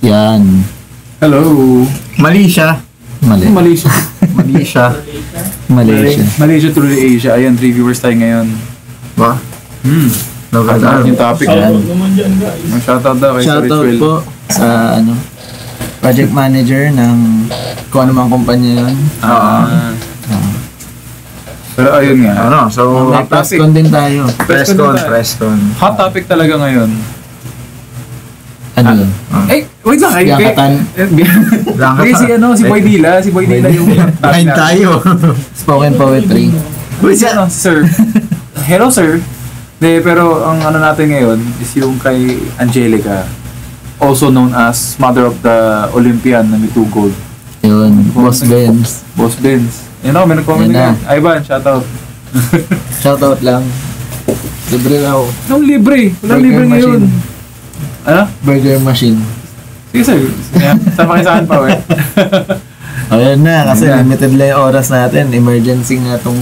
Yan. Hello. Malaysia. Malaysia. Malaysia. Malaysia through Asia. Ayan, 3 viewers tayo ngayon. Ba? Ano yung topic? Yan. Shoutout daw kay Sir Shoutout Richwell. po sa project manager ng kung anumang kumpanya yun. Pero ayun nga. So, May presscon din tayo. Presscon. Hot topic talaga ngayon. Ano yun? Wait lang. Yakatan. Si Boy Dila. Si Boy Dila yung Kain tayo. Spoken poetry. Sir. Hello, sir. Pero ang ano natin ngayon is yung kay Angelica. Also known as Mother of the Olympian na may 2 gold. Yun. Boss Benz. Boss Benz. May nag-comment Yan na. Ivan, shoutout. Shoutout lang. Libre raw. Anong libre? Walang libre ngayon. Ano? Burger machine. Sige, sir. Sama kayo sa akin pa, we. Ayun na, kasi Yeah. limited lang yung oras natin. Emergency nga tong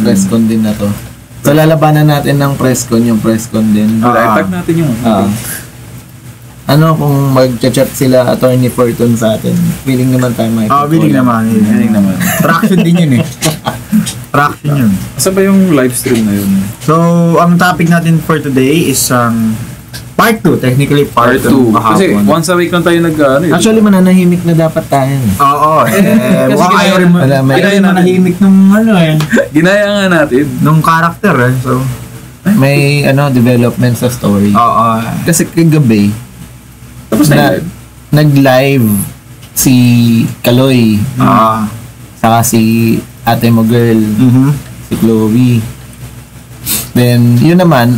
presscon din na to. So lalabanan natin ng presscon, yung presscon din. I-tag natin yung Kung mag-chat sila Attorney Fortune sa atin, willing naman tayo Willing naman. Traction din yun eh. Traction yun. Saan ba yung live stream na yun? So, ang topic natin for today is part 2. Technically part 2. Kasi once a week lang tayo Actually, mananahimik na dapat tayo. Oo. Ayaw rin mo. May manahimik nung Ginaya nga natin. nung character eh. So, development sa story. oo. Kasi kagabi, Tapos na yun. nag-live si Kaloy, saka si ate mo girl, si Chloe. Then, yun naman,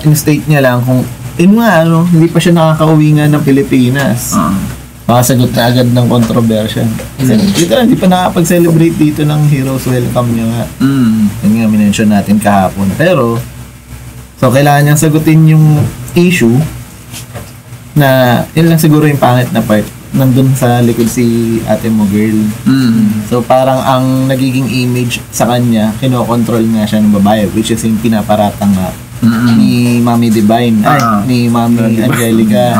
in-state niya lang kung, hindi pa siya nakakauwi nga ng Pilipinas. Makasagot na agad ng kontrobersya. Kasi hindi pa nakapag-celebrate dito ng Heroes Welcome niya nga. Yun nga, minention natin kahapon. Pero, so kailangan niyang sagutin yung issue na, yun lang siguro yung pangit na part. Nandun sa likod si ate mo girl. So parang ang nagiging image sa kanya, kinokontrol nga siya ng babae, which is yung pinaparatang nga ni Mami Divine, ni Mami Angelica.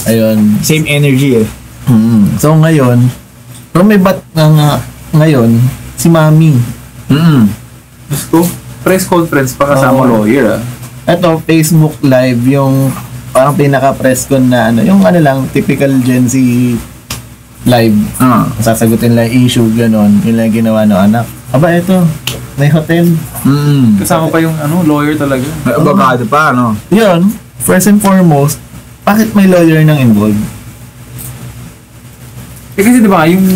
Ayun. Same energy eh. So ngayon, pero may ngayon, si Mami. Gusto? Press conference pa kasama lawyer Ito, Facebook Live, yung parang pinaka-presscon na yung lang, typical Gen Z live. Sasagutin lang issue, gano'n. Yun lang ginawa ng anak. Aba, ito, may hotel. Kasama pa yung lawyer talaga. May abogado pa, Yun, first and foremost, bakit may lawyer nang involved? Kasi di ba yung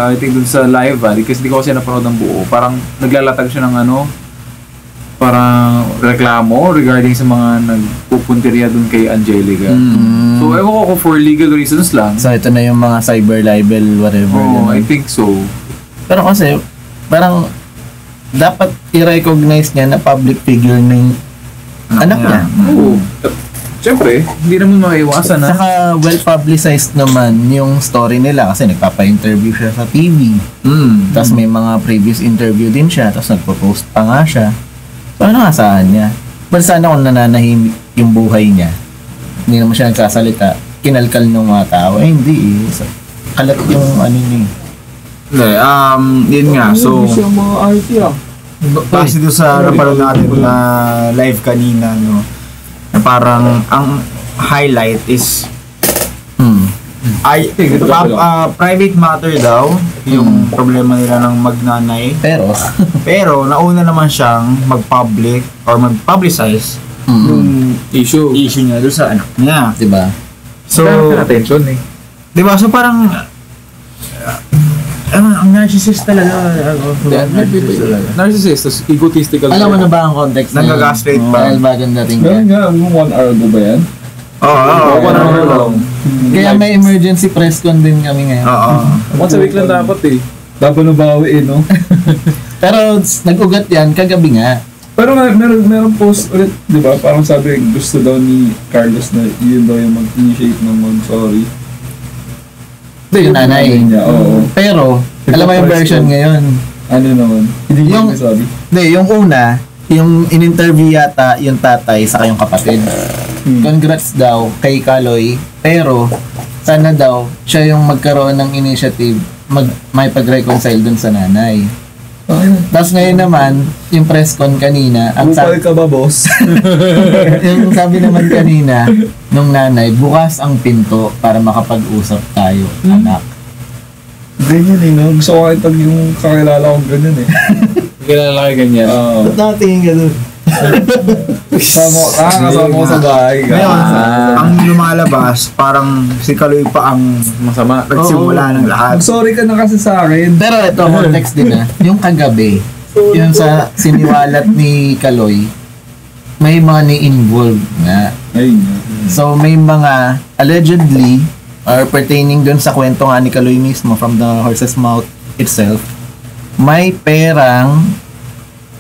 I think dun sa live kasi di ko kasi napanood ng buo, parang naglalatag siya ng parang reklamo regarding sa mga nagpupunteriya dun kay Angelica. So ewan ko kung for legal reasons lang. So ito na yung mga cyber libel, whatever. I think so. Pero kasi, parang dapat i-recognize niya na public figure ng anak niya. Oo. Siyempre, hindi naman maiwasan na. Saka well-publicized naman yung story nila kasi nagpapa-interview siya sa TV. Tapos may mga previous interview din siya, tapos nagpo-post pa nga siya. So ano asahan niya? Pero sana kung nananahimik yung buhay niya, hindi naman siya nagsasalita, kinalkal ng mga tao, hindi eh. Kalat yung niya. Yun nga, so Yung mga RT kasi doon sa napanood natin na live kanina, na parang ang highlight is private matter daw yung problema nila ng magnanay. Pero nauna naman siyang mag-public or mag-publicize yung issue niya doon sa anak niya. Diba? So, attention eh. Diba? So parang ang narcissist talaga. Narcissist, tas egotistical. Alam mo na ba ang context na nag-gaslight ba? Dahil bagong dating ka. Nga, 1 hour ago ba yan? Oo, 1 hour long. Kaya may emergency press con din kami ngayon. Once a week lang dapat eh. Dapat nabawi no? Pero nag-ugat yan kagabi nga. Pero meron post ulit, di ba? Parang sabi, gusto daw ni Carlos na yun daw yung mag-initiate ng mag-sorry. Yung nanay. Oo. Pero, alam mo yung version ngayon. Ano naman? Hindi yung sorry. Hindi, yung una, yung in-interview yata yung tatay saka yung kapatid. congrats daw kay Kaloy, pero sana daw siya yung magkaroon ng initiative may pag-reconcile dun sa nanay. Tapos ngayon naman, yung press con kanina, Bukal ka ba, boss? yung sabi naman kanina nung nanay, bukas ang pinto para makapag-usap tayo, anak. Ganyan eh, no? Gusto ko itag yung kakilala kong ganyan eh. Kilala kayo ganyan. Ba't nakatingin ka dun? Kasama ko sa bahay. Ngayon, ang lumalabas, parang si Kaloy pa ang Masama. nagsimula ng lahat. Sorry ka na kasi sa akin. Pero ito, context din yung kagabi, yung sa siniwalat ni Kaloy, may money involved nga. Ayun. So may mga allegedly or pertaining dun sa kwento nga ni Kaloy mismo from the horse's mouth itself, may perang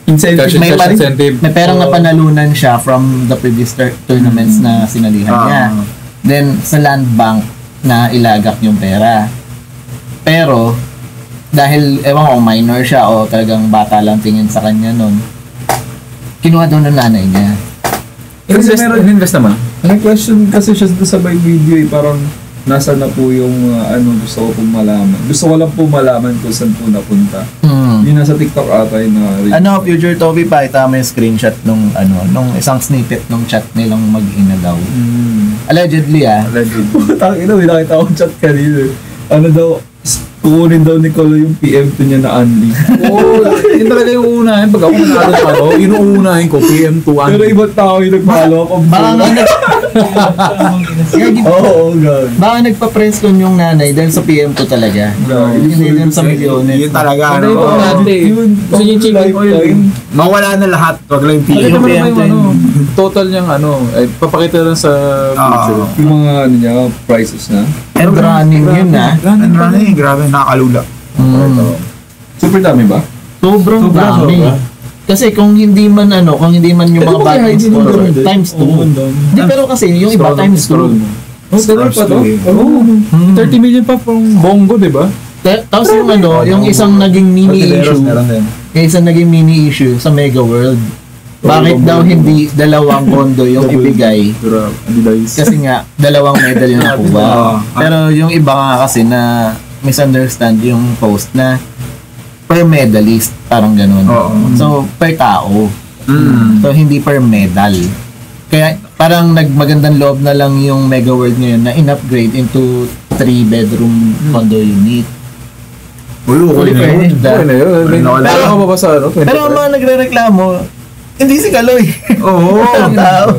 Incentive. may incentive. perang na panalunan siya from the previous tournaments na sinalihan niya. Then sa land bank na ilagak yung pera. Pero dahil ewan ko minor siya o talagang bata lang tingin sa kanya nun, kinuha daw ng nanay niya. Invest naman. May question kasi siya sa may video eh, parang nasa na po yung gusto ko pong malaman. Gusto ko lang po malaman kung saan po napunta. Yun nasa TikTok ata yung Future Toby, pakita mo yung screenshot nung isang snippet nung chat nilang mag-ina daw. Allegedly Tangina, may nakita akong chat kanina. Kukunin daw ni Colo yung PM2 niya na Anli. Oo, yun talaga yung unahin. Pag ako nanalo yun yung unahin ko, PM2 Anli. Pero ibang tao yung nagpalo ako. Baka nagpa-press con yung nanay dahil sa PM2 talaga. Hindi din sa milyones. Yun talaga, Ano yung natin? Kasi yung chicken oil. Mawala na lahat, wag lang yung Pakita PM. mo naman yung total niyang papakita lang sa picture. Yung mga niya, prices na. And running yun Ang running, grabe, nakakalula. Super dami ba? Sobrang dami. Kasi kung hindi man yung mga bad score, times 2. Hindi, pero kasi yung iba times 2. Ganun pa to? 30 million pa from Bongo, di ba? Tapos yung isang naging mini issue, sa Mega World. Bakit daw hindi dalawang kondo yung ibigay? Kasi nga, dalawang medal yung nakuha. Pero yung iba nga kasi na misunderstand yung post na per medalist, parang ganun. So, per tao. So, hindi per medal. Kaya parang nagmagandang loob na lang yung Mega World ngayon na in-upgrade into 3-bedroom condo unit. Okay na yun. Pero ako ba sa Pero ang mga nagre-reklamo, hindi si Kaloy. Oo. Tao.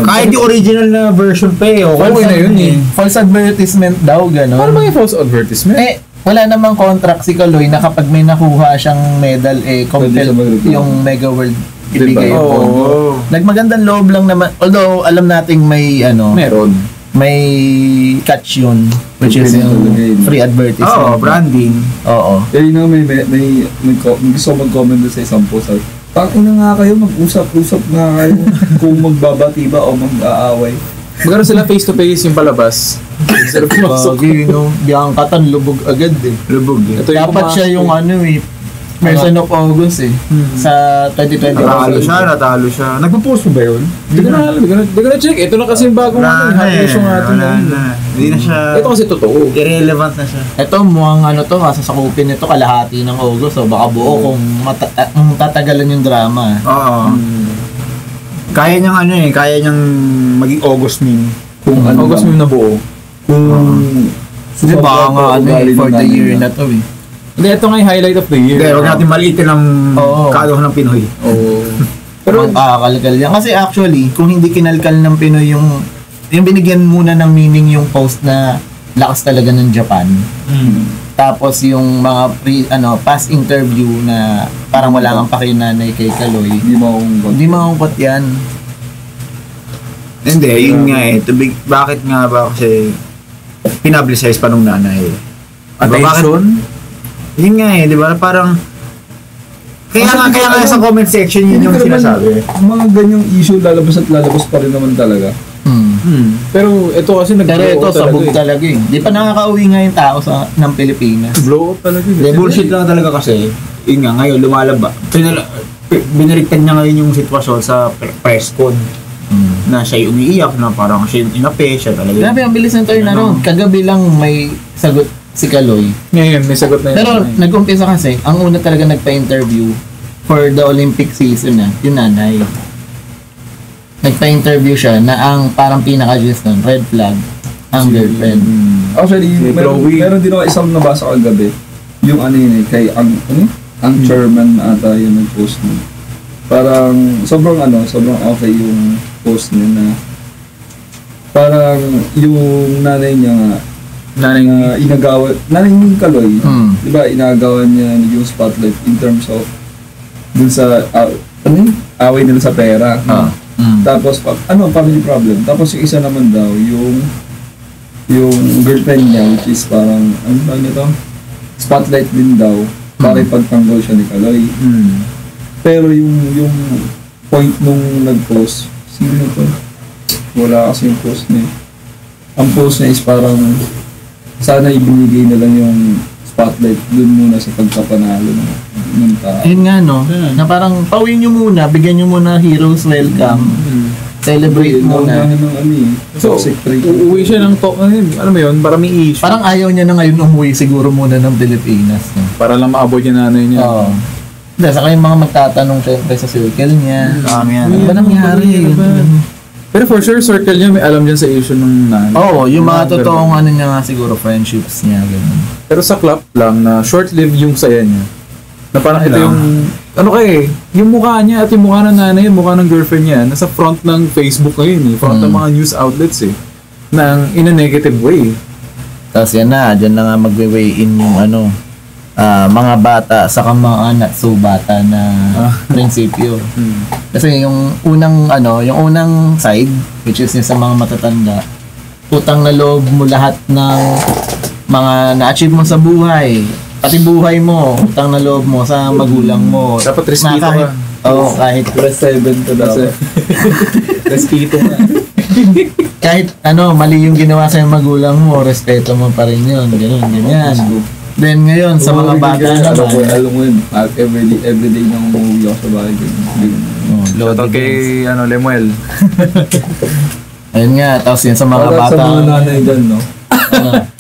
Kahit yung original na version pa eh. Okay na yun eh. False advertisement daw, gano'n. Ano ba yung false advertisement? Wala namang contract si Kaloy na kapag may nakuha siyang medal, compel yung Mega World ibigay yung kondo. Nagmagandang loob lang naman. Although, alam nating may, meron. May catch yun, which is yung free advertisement. Branding. Oo. Kaya yun may gusto ko mag-comment doon sa isang post. Tangina nga kayo, mag-usap-usap nga kayo kung magbabati ba o mag-aaway. Magkaroon sila face-to-face yung palabas. Bagay, biyang katan, lubog agad eh. Lubog eh. Dapat siya yung person of August sa 2020. Natalo siya. Nagpo-post mo ba yun? Hindi ko na check. Ito na kasi yung bagong hapis yung atin. Hindi na siya. Ito kasi totoo. Irrelevant na siya. Ito mukhang kasasakupin nito kalahati ng August. So baka buo kung tatagalan yung drama. Oo. Kaya niyang kaya niyang maging August meme. Kung August meme na buo. Hindi baka nga for the year na to eh. Hindi, ito nga yung highlight of the year. Hindi, huwag natin maliitin ang kaalaman ng Pinoy. Pero kalkal yan. Kasi actually, kung hindi kinalkal ng Pinoy yung binigyan muna ng meaning yung post na lakas talaga ng Japan. Tapos yung mga past interview na parang wala kang pakinanay kay Kaloy. Hindi maungkot yan. Hindi, yun nga eh. Bakit nga ba kasi pinablicize pa nung nanay? Attention? Yun nga eh, di ba? Parang kaya nga sa comment section yun yung sinasabi. Mga ganyang issue lalabas pa rin naman talaga. Pero ito kasi sabog talaga eh. Di pa nakakauwi nga yung tao ng Pilipinas. Blow up talaga. Bullshit lang talaga kasi. Yun nga, ngayon lumalaba. Binaliktad niya ngayon yung sitwasyon sa press con. na siya umiiyak na parang siya yung inape, siya talaga. Grabe, ang bilis ng turn around. Kagabi lang may sagot si Kaloy. Ngayon, may sagot na yun. Pero nag-umpisa kasi, ang una talaga nagpa-interview for the Olympic season na, yung nanay. Nagpa-interview siya na ang parang pinaka-gist nun, red flag, ang girlfriend. Actually, meron din ako isang nabasa kagabi. Yung ano yun eh, kay ang chairman ata yung nag-post nun. Parang sobrang okay yung post niya na parang yung nanay niya nga nanay ni Kaloy, di ba, inagawan niya yung spotlight in terms of dun sa away nila sa pera. Tapos family problem. Tapos yung isa naman daw yung girlfriend niya, which is parang spotlight din daw para ipagtanggol siya ni Kaloy. Pero yung point nung nag-post, sino to? Wala kasi yung post niya. Ang post niya is parang sana ibinigay na lang yung spotlight dun muna sa pagkapanalo ng tao. Yun nga no, na parang pauwiin nyo muna, bigyan nyo muna heroes welcome. Celebrate muna. So, uuwi siya ng ano mo yun, para may issue. Parang ayaw niya na ngayon umuwi siguro muna ng Pilipinas. No? Para lang maabot yung nanay niya. Oo. Saka yung mga magtatanong syempre sa circle niya. Yan. Ano ba nangyari? Pero for sure, circle niya may alam dyan sa issue ng nanay. Oo, yung mga totoong ano niya nga siguro, friendships niya. Ganun. Pero sa clap lang na short-lived yung saya niya. Na parang ito yung, yung mukha niya at yung mukha ng nanay, yung mukha ng girlfriend niya, nasa front ng Facebook ngayon front ng mga news outlets in a negative way. Tapos yan na, dyan na nga magwe-weigh in yung mga bata sa mga anak so bata na prinsipyo. Kasi yung unang side, which is yung sa mga matatanda, utang na loob mo lahat ng mga na-achieve mo sa buhay. Pati buhay mo, utang na loob mo sa magulang mo. Dapat respeto ka. Oo, kahit plus 7 to dapat. Respeto ka. Kahit mali yung ginawa sa magulang mo, respeto mo pa rin yun. Ganyan. Then ngayon, sa mga bata naman. Alam mo yun, everyday nang umuwi ako sa bahay. Shoutout kay Lemuel. Ayun nga, tapos yun sa mga bata. Sa mga nanay dyan, no?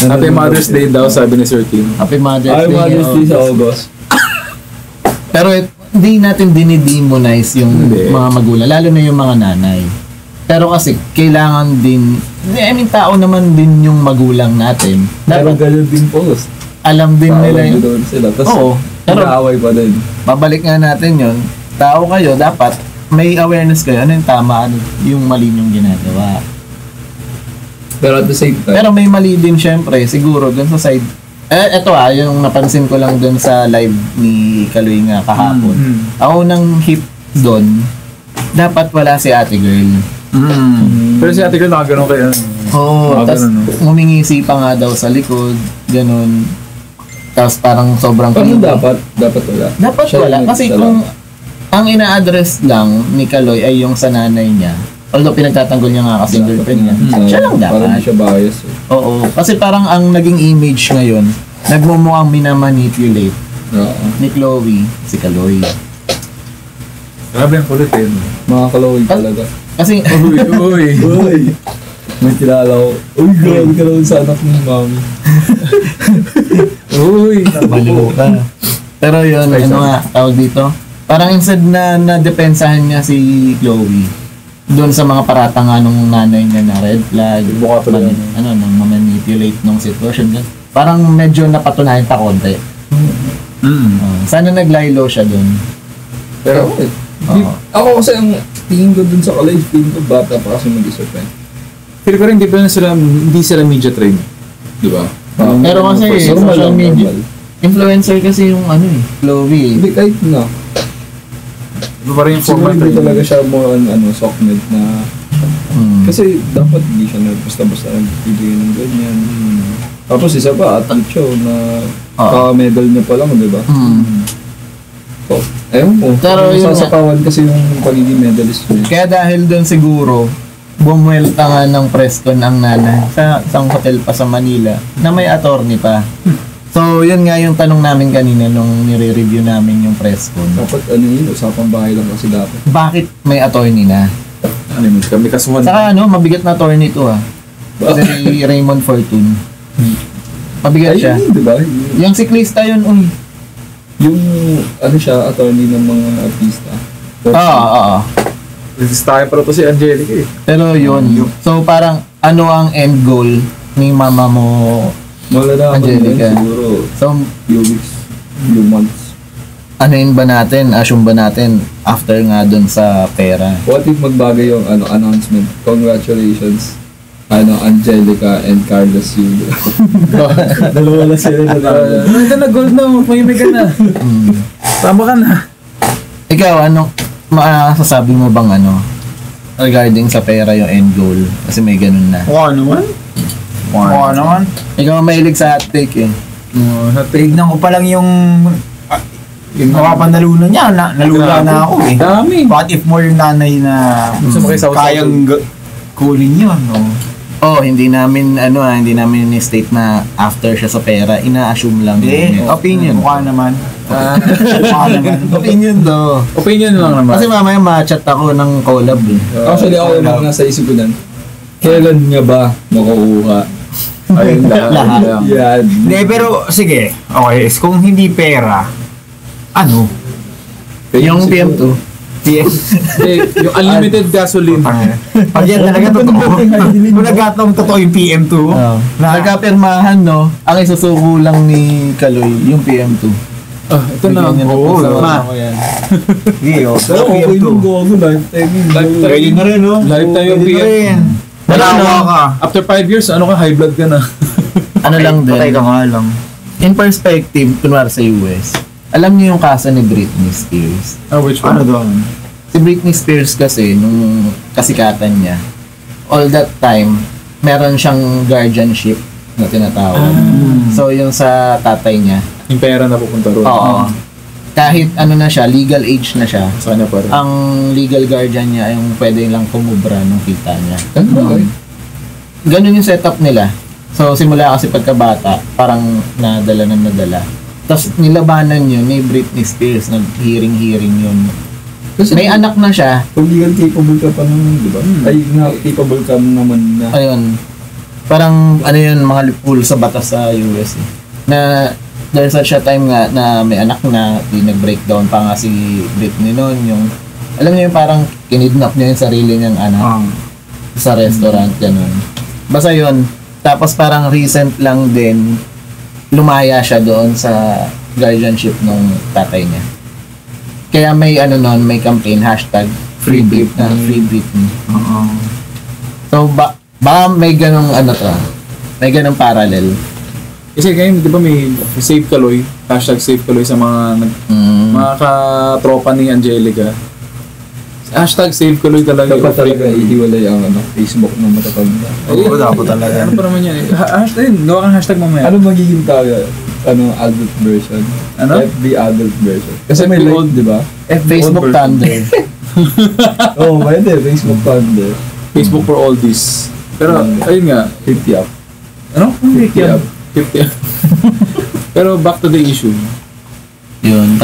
Happy Mother's Day daw, sabi ni Sir Tim. Happy Mother's Day. Happy Mother's Day sa August. Pero hindi natin dinidemonize yung mga magulang, lalo na yung mga nanay. Pero kasi, kailangan din, tao naman din yung magulang natin. Pero ganun din post. Alam din nila yun. Oo. Pero naaway pa din. Babalik nga natin yun. Tao kayo, dapat may awareness kayo. Ano yung tama, ano yung mali yung ginagawa. Pero at the same time. Pero may mali din syempre, siguro, dun sa side. Eto yung napansin ko lang dun sa live ni Kaloy nga kahapon. Ako nang hip dun, dapat wala si ate girl. Pero si ate girl nakagano'n kayo. Oo, tapos ngumingisi pa nga daw sa likod, ganun. Tapos parang sobrang creepy. Dapat wala. Dapat wala. Kasi kung ang ina-address lang ni Kaloy ay yung sa nanay niya, although pinagtatanggol niya nga kasi girlfriend niya, siya lang dapat. Parang siya bias Oo. Kasi parang ang naging image ngayon, nagmumukhang minamanipulate ni Chloe si Kaloy. Grabe ang kulit Mga Kaloy talaga. Kasi, Uy! May kilala ko. Uy, grabe ka naman sa anak ni mami. Uy! Baliw ka. Pero yun, tawag dito. Parang instead na depensahan niya si Chloe, doon sa mga paratanga nung nanay niya na red flag, nang manipulate nung sitwasyon. Parang medyo napatunayan pa konti. Sana naglaylo siya doon. Pero, ako kasi ang tingin ko dun sa college, tingin ko bata pa kasi mag-isa pa. Pero hindi sila media trained. Di ba? Pero kasi social media, influencer kasi yung Chloe. Hindi kahit na. Iba pa rin yung format. Siguro hindi talaga siya more sockmed na kasi dapat hindi siya basta-basta nagbibigay ng ganyan. Tapos isa pa, athlete siya na ka-medal niya pa lang, di ba? So, ewan mo. Pero yung sasapawan kasi yung pagiging medalist niya. Kaya dahil doon siguro, bumuelta nga ng Preston ang nanay sa isang hotel pa sa Manila na may attorney pa. So, yun nga yung tanong namin kanina nung nire-review namin yung Preston. Dapat usapang bahay lang kasi dapat. Bakit may attorney na? Ano yun? May kasuhan. Saka mabigat na attorney ito Si Raymond Fortune. Mabigat siya. Ayun, diba? Yung siklista yun, Yung, siya, attorney ng mga artista. Oo. Resistaya pa to si Angelica Pero yun. So parang, ano ang end goal ni mama mo, Malalaman Angelica? Siguro, So, few weeks, few months. Assume ba natin after nga dun sa pera? What if magbagay yung announcement? Congratulations, Angelica and Carlos Yulo. Dalawa na sila na Ito na, gold na. Magpahimik ka na. Tama ka na. Ikaw, masasabi mo bang regarding sa pera yung end goal? Kasi may ganun na. Naman. Ikaw mahilig sa hot take Tignan ko pa lang yung mapapanalunan niya. Nalula na ako Dami. What if more yung nanay na kayang kunin yun, hindi namin ni-state na after siya sa pera, ina-assume lang. Opinion. Mukha naman. Opinion do. Opinion lang naman. Kasi mamaya ma-chat ako ng collab Actually, ako yung mga nasa isip ko nan. Kailan nga ba makukuha? Ayun lahat. Yan. Hindi, pero sige. Okay, kung hindi pera, Yung PM2. Yung unlimited gasoline. Pag yan talaga totoo. Kung nagkataong totoo yung PM2. Nagkapirmahan, ang isusuko lang ni Kaloy, yung PM2. Ito na. Pero okay nung gogo, lifetime yun. Pwede na rin, Lifetime yung PM. After 5 years, high blood ka na. Lang din. Patay ka nga lang. In perspective, kunwari sa US, alam niyo yung kaso ni Britney Spears. Which one? Ano doon? Si Britney Spears kasi, nung kasikatan niya, all that time, meron siyang guardianship na tinatawag. So, yung sa tatay niya. Yung pera na pupunta ron. Oo. Kahit na siya, legal age na siya. So, ano pa rin? Ang legal guardian niya, yung pwede lang kumubra ng kita niya. Ganun yung setup nila. So, simula kasi pagkabata, parang nadala. Tapos nilabanan yun ni Britney Spears, nag-hearing yun. Kasi may anak na siya. Kung di ka capable ka pa naman, di ba? Ay, capable ka naman na. Ayun. Parang, mga loophole sa batas sa US na there's such a time nga na may anak na, nag-breakdown pa nga si Britney noon. Yung, alam niyo yung parang kinidnap niya yung sarili niyang anak sa restaurant, ganun. Basta yun. Tapos parang recent lang din, lumaya siya doon sa guardianship ng tatay niya. Kaya may may campaign, #Free Britney. So, ba may ganong may ganong parallel. Kasi ngayon, di ba may Save Kaloy, #Save Kaloy sa mga katropa ni Angelica. #Save Kaloy talaga. Dapat talaga ihiwalay ang Facebook ng matatanda. Oo, dapat talaga. Ano pa naman yan? Gawa kang hashtag mamaya. Ano magiging tayo? Adult version? FB adult version. Kasi may old, di ba? Facebook Thunder. Pwede. Facebook Thunder. Facebook for all this. Pero, ayun nga. 50 up. Ano? 50 up. Pero back to the issue. Yun.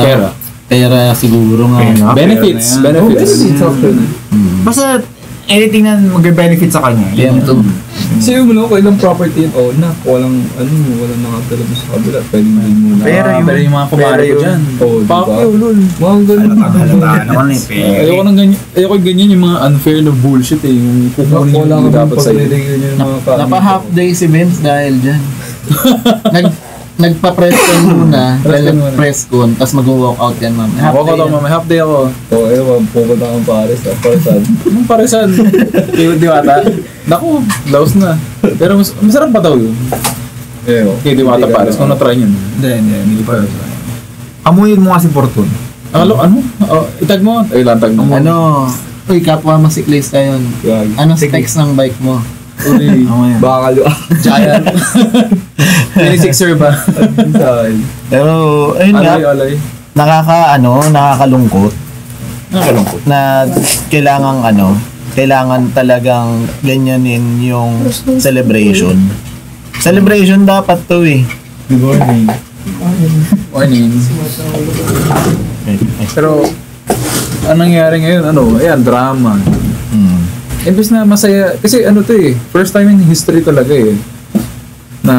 Pera siguro nga. Benefits. Basta, anything na mag-benefit sa kanya. Kasi yung ilang property yun, walang nakatala mo sa kabila, pwedeng din muna. Pero yung mga kumari ko dyan. Pakyo, lol. Mga ganun. Ayoko ganyan yung mga unfair na bullshit yung kukunin yung dapat sa'yo. Napa-half day si Vince dahil dyan. Nagpa-press con muna, nag-press con, tapos mag-walk out yan, ma'am. Walk out ako, ma'am. Half day ako. Pupunta akong Paris. Parisan. Anong parisan? Diwata? Naku, laos na. Pero masarap pa daw yun. Okay, Diwata Paris. Kung na-try nyo. Hindi pa. Amuyin mo nga si Fortune. Ano? Itag mo? Ay, lantag mo. Uy, kapwa masiklista yun. Ano specs ng bike mo? Uy, baka kalua. Giant. 26er ba? Pero, ayun nga. Alay. Nakakalungkot. Na kailangan talagang ganyanin yung celebration. Celebration dapat to Good morning. Morning. Pero, anong nangyari ngayon? Ayan, drama. imbes na masaya, kasi ano to eh, first time in history talaga eh, na,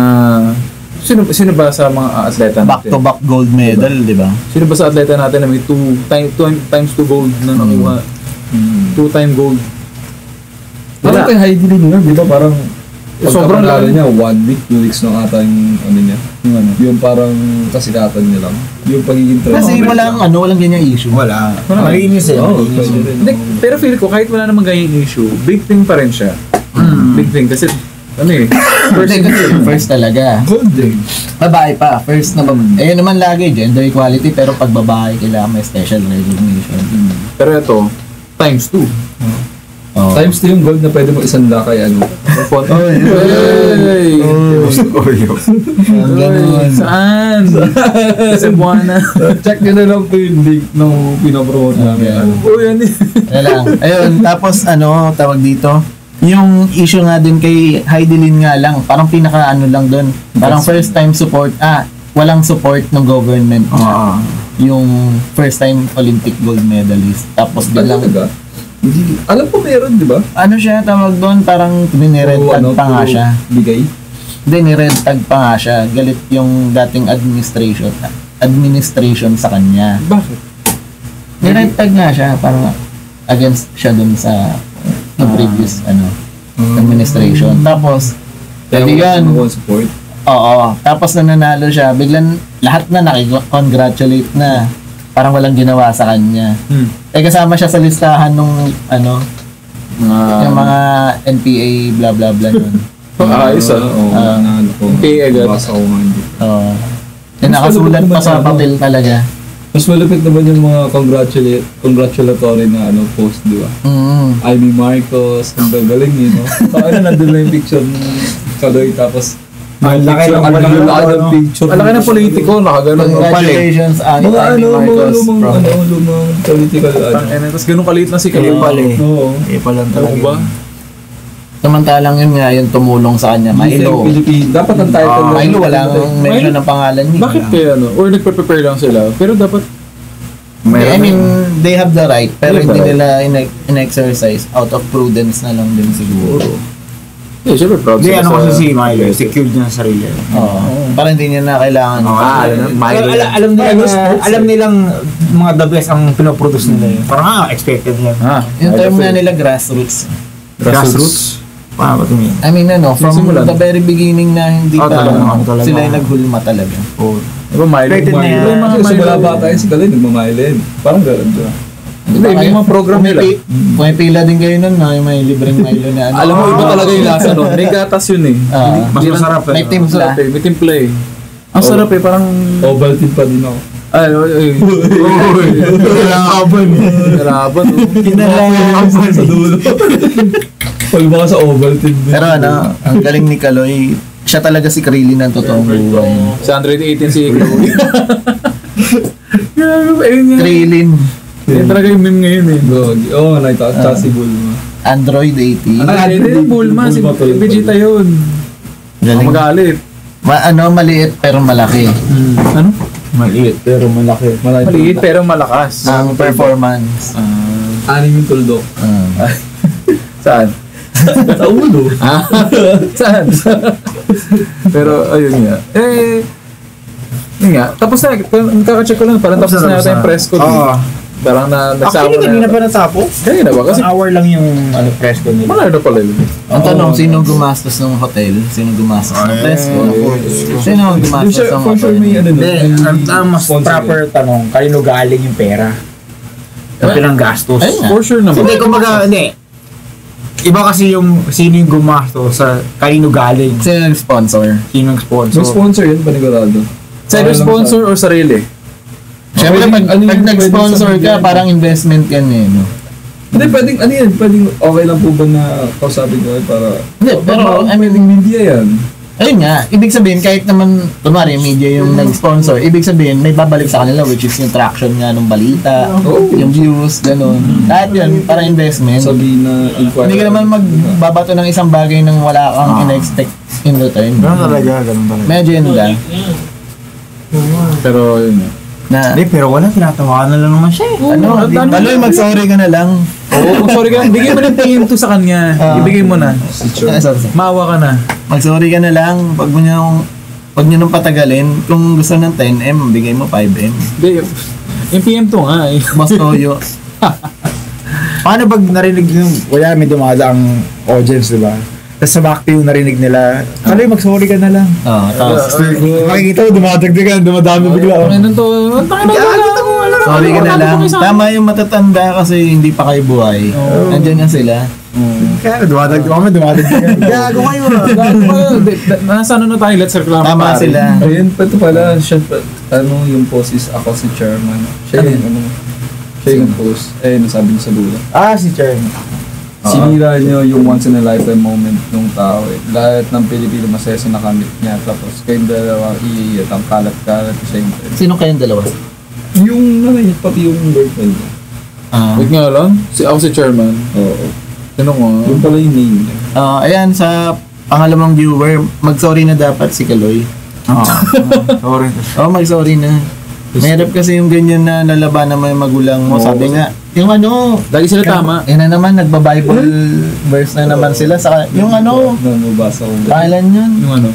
sino ba sa mga atleta natin? Back-to-back gold medal, di ba? Sino ba sa atleta natin na may 2 times 2 gold na nakuha? 2-time gold. Parang kay Heidi Rin nga, di ba? Parang sobrang lalo niya, 1 week, 2 weeks na ata yung ano niya. Yung parang kasikatan niya lang. Yung pagiging trend. Kasi walang ganyang issue. Wala. Malinis eh. Hindi, pero feel ko, kahit wala namang ganyang issue, big thing pa rin siya. Big thing, kasi first talaga. Gold eh. Babae pa. First na babae. Eh naman lagi, gender equality, pero pag babae, kailangan may special recognition. Pero ito, times 2. Oh. Times 2 yung gold na pwede mo isanda kay ano. Hey! Ganun. Saan? Sa Buwana. Check nyo na lang po yung link na pinapromote namin. Yan eh. Lang. Ayun, tapos tawag dito, yung issue nga din kay Heidi Lim nga lang, parang pinaka lang doon. Parang first time support, walang support ng government. Yung first time Olympic gold medalist. Tapos bilang Hindi, alam ko meron, di ba? ano siya tawag doon, parang nired tag pa nga siya. Bigay? Hindi, nired tag pa nga siya. Galit yung dating administration sa kanya. Bakit? Nired tag nga siya, parang against siya dun sa previous administration. Tapos, yan. Support. Oo. Tapos na nanalo siya, biglang lahat na nakikongratulate na. Parang walang ginawa sa kanya. Eh kasama siya sa listahan nung yung mga NPA bla bla bla nun. Ayos NPA agad. Basa ko nga hindi. Oo. Nakasulat pa sa papel talaga. Mas malupit naman yung mga congratulatory na post, di ba? Ivy Marcos, ang gagaling yun, no? Saka nandun lang yung picture ng Kaloy, tapos Ang laki ng picture. Ang laki ng politiko, nakaganon mo pala eh. Congratulations, Mga Ivy Marcos. lumang political Tapos ganun kaliit na si Kaloy. Oo. Ipa lang Ano talaga. ba? Samantalang yun nga, yung tumulong sa kanya, Milo. Dapat ang title. Milo, walang mention ng pangalan niya. Bakit kaya Or nagpe-prepare lang sila? Pero dapat I mean, they have the right, pero They have hindi the nila in-exercise out of prudence na lang din siguro. eh, syempre proud Hindi, sila ano sa- kasi si Milo, secured niya sa sarili. Oo. Para hindi niya na kailangan. Alam nilang mga the best ang pinoproduce nila yun. Parang expected yan. Yung term nga nila grassroots. Grassroots? Paano ba ito yun? I mean, from Simulan. the very beginning na hindi pa talaga. sila yung naghulma talaga. Oo. Diba, Milo? Expected na yan. Yung mga Kasi Milo. wala bata yun si Kaloy, nagmamahilin. Parang gano'n doon. Hindi, may mga program nila. Pumipila din kayo nun, no? Yung may libreng Milo na ano. Alam mo, iba talaga yung lasa nun. May gatas yun eh. Mas masarap eh. May timpla. May timpla eh. Ang sarap eh, parang... Ovaltine pa din ako. Ay, Kinalaban. Karaban. Kinalaban. Sa dulo. Pag baka sa Ovaltine din. Pero ang galing ni Kaloy, siya talaga si Krillin ng totoong buhay. Sa 118 si Chloe. Grabe, ayun nga. Krillin, Yan talaga yung meme ngayon eh. Oo, nakita ko si Bulma. Android 80. Hindi yung Bulma, si Vegeta yun. Galing. Magalit. Maliit pero malaki. Ano? Maliit pero malaki. Maliit pero malakas. Ang performance. Anim yung tuldok. Saan? Sa ulo. Saan? Pero ayun nga. Yun nga. Tapos na, kaka-check ko lang, parang tapos na yata yung press ko. Oo. Parang Actually, nagsawa na kanina yata. pa natapos. Kanina ba? Kasi An hour lang yung press ko nila. malaki na pala yun. Ang tanong, sino gumastos ng hotel? Sino gumastos ng presko? Sino gumastos ng For sure may hotel? ano Hindi, ang mas Sponsor proper tanong, kanino galing yung pera? Yung pinanggastos. Ayun nga. For sure naman. Hindi, kumbaga, hindi. Iba kasi yung sino yung gumastos sa kanino galing, Sino nag-sponsor? sino yung sponsor. May sponsor yun, panigurado. Sa sponsor or sarili? Siyempre, Okay, pag ano yung nag-sponsor pwedeng ka, sabihin? parang investment yan eh, no? Hindi, pwedeng, ano yan, pwedeng okay lang po ba na kausapin ko para... Hindi, pero, I mean, Pwedeng media yan. ayun nga, ibig sabihin, kahit naman, kunwari, media yung nag-sponsor, ibig sabihin, may babalik sa kanila, which is yung traction nga ng balita, yung views, gano'n. Lahat yun, para investment. Sabihin na inquire. Hindi ka naman magbabato ng isang bagay nang wala kang in-expect in return. Ganun talaga, ganun talaga. May agenda. Pero yun nga. Na, Hindi, pero wala, tinatawanan na lang naman siya eh. Kaloy, mag-sorry ka na lang. Oo, sorry ka. Bigay mo ng PM2 sa kanya. Ibigay mo na. Maawa ka na. Mag-sorry ka na lang. Pag nyo nang patagalin, kung gusto ng 10M, bigay mo 5M. Hindi, yung PM2 nga eh. Mas toyo. Paano pag narinig yung, wala may dumadaang audience, di ba? Tapos sa back to yung narinig nila, Kaloy, mag-sorry ka na lang. Oo, tapos Makikita mo, dumadagdagan, dumadami bigla. Ano to? sorry ka na lang. Tama yung matatanda kasi hindi pa kayo buhay. Nandiyan na sila. Kaya dumadagdagan. Gago kayo Nasa ano na tayo, let's reklamo. Tama sila. Ayun, ito pala, siya, yung post is ako si chairman. Siya yung post. Nasabi niya sa dulo. Si Chern. Sinira niyo yung once in a lifetime moment ng tao eh. Lahat ng Pilipino masaya sa nakamit niya. Tapos kayong dalawa iiyat ang kalat-kalat sa same time. Sino kayong dalawa? Yung nangyayat pati yung girlfriend niya. Wait nga lang, ako si chairman. Oo. Sino nga? Yung pala yung name niya. Ayan, sa pangalawang viewer, mag-sorry na dapat si Kaloy. Sorry. Mag-sorry na. Mahirap kasi yung ganyan na nalabanan mo yung magulang mo. Sabi nga, yung Lagi sila tama. Yan na naman, nagba-Bible verse na naman sila. Sa, yung Nabasa ko. kailan yun? Yung ano?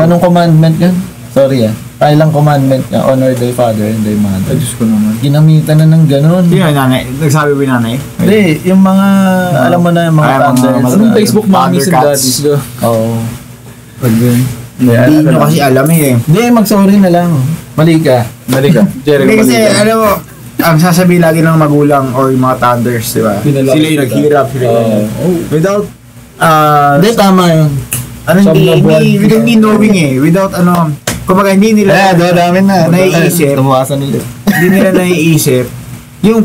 Anong commandment yun? Sorry kailang commandment niya, honor thy father and thy mother. Ay, Diyos ko naman. Ginamitan na ng ganun. Sino yung nanay? Nagsabi ba yung nanay? Hindi, yung mga, alam mo na, yung mga thunders. Anong Facebook mommies and daddies ko? Oo. Hindi nyo kasi alam eh. Hindi, mag-sorry na lang. Mali ka. Jerry, Hindi kasi, alam mo, ang sasabihin lagi ng magulang or yung mga thunders, di ba? Pinalaki Sila yung naghirap. Without, Hindi, tama yun. hindi knowing eh. Without kumbaga hindi nila dami na. naiisip. Tumuwasan ulit. Hindi nila naiisip yung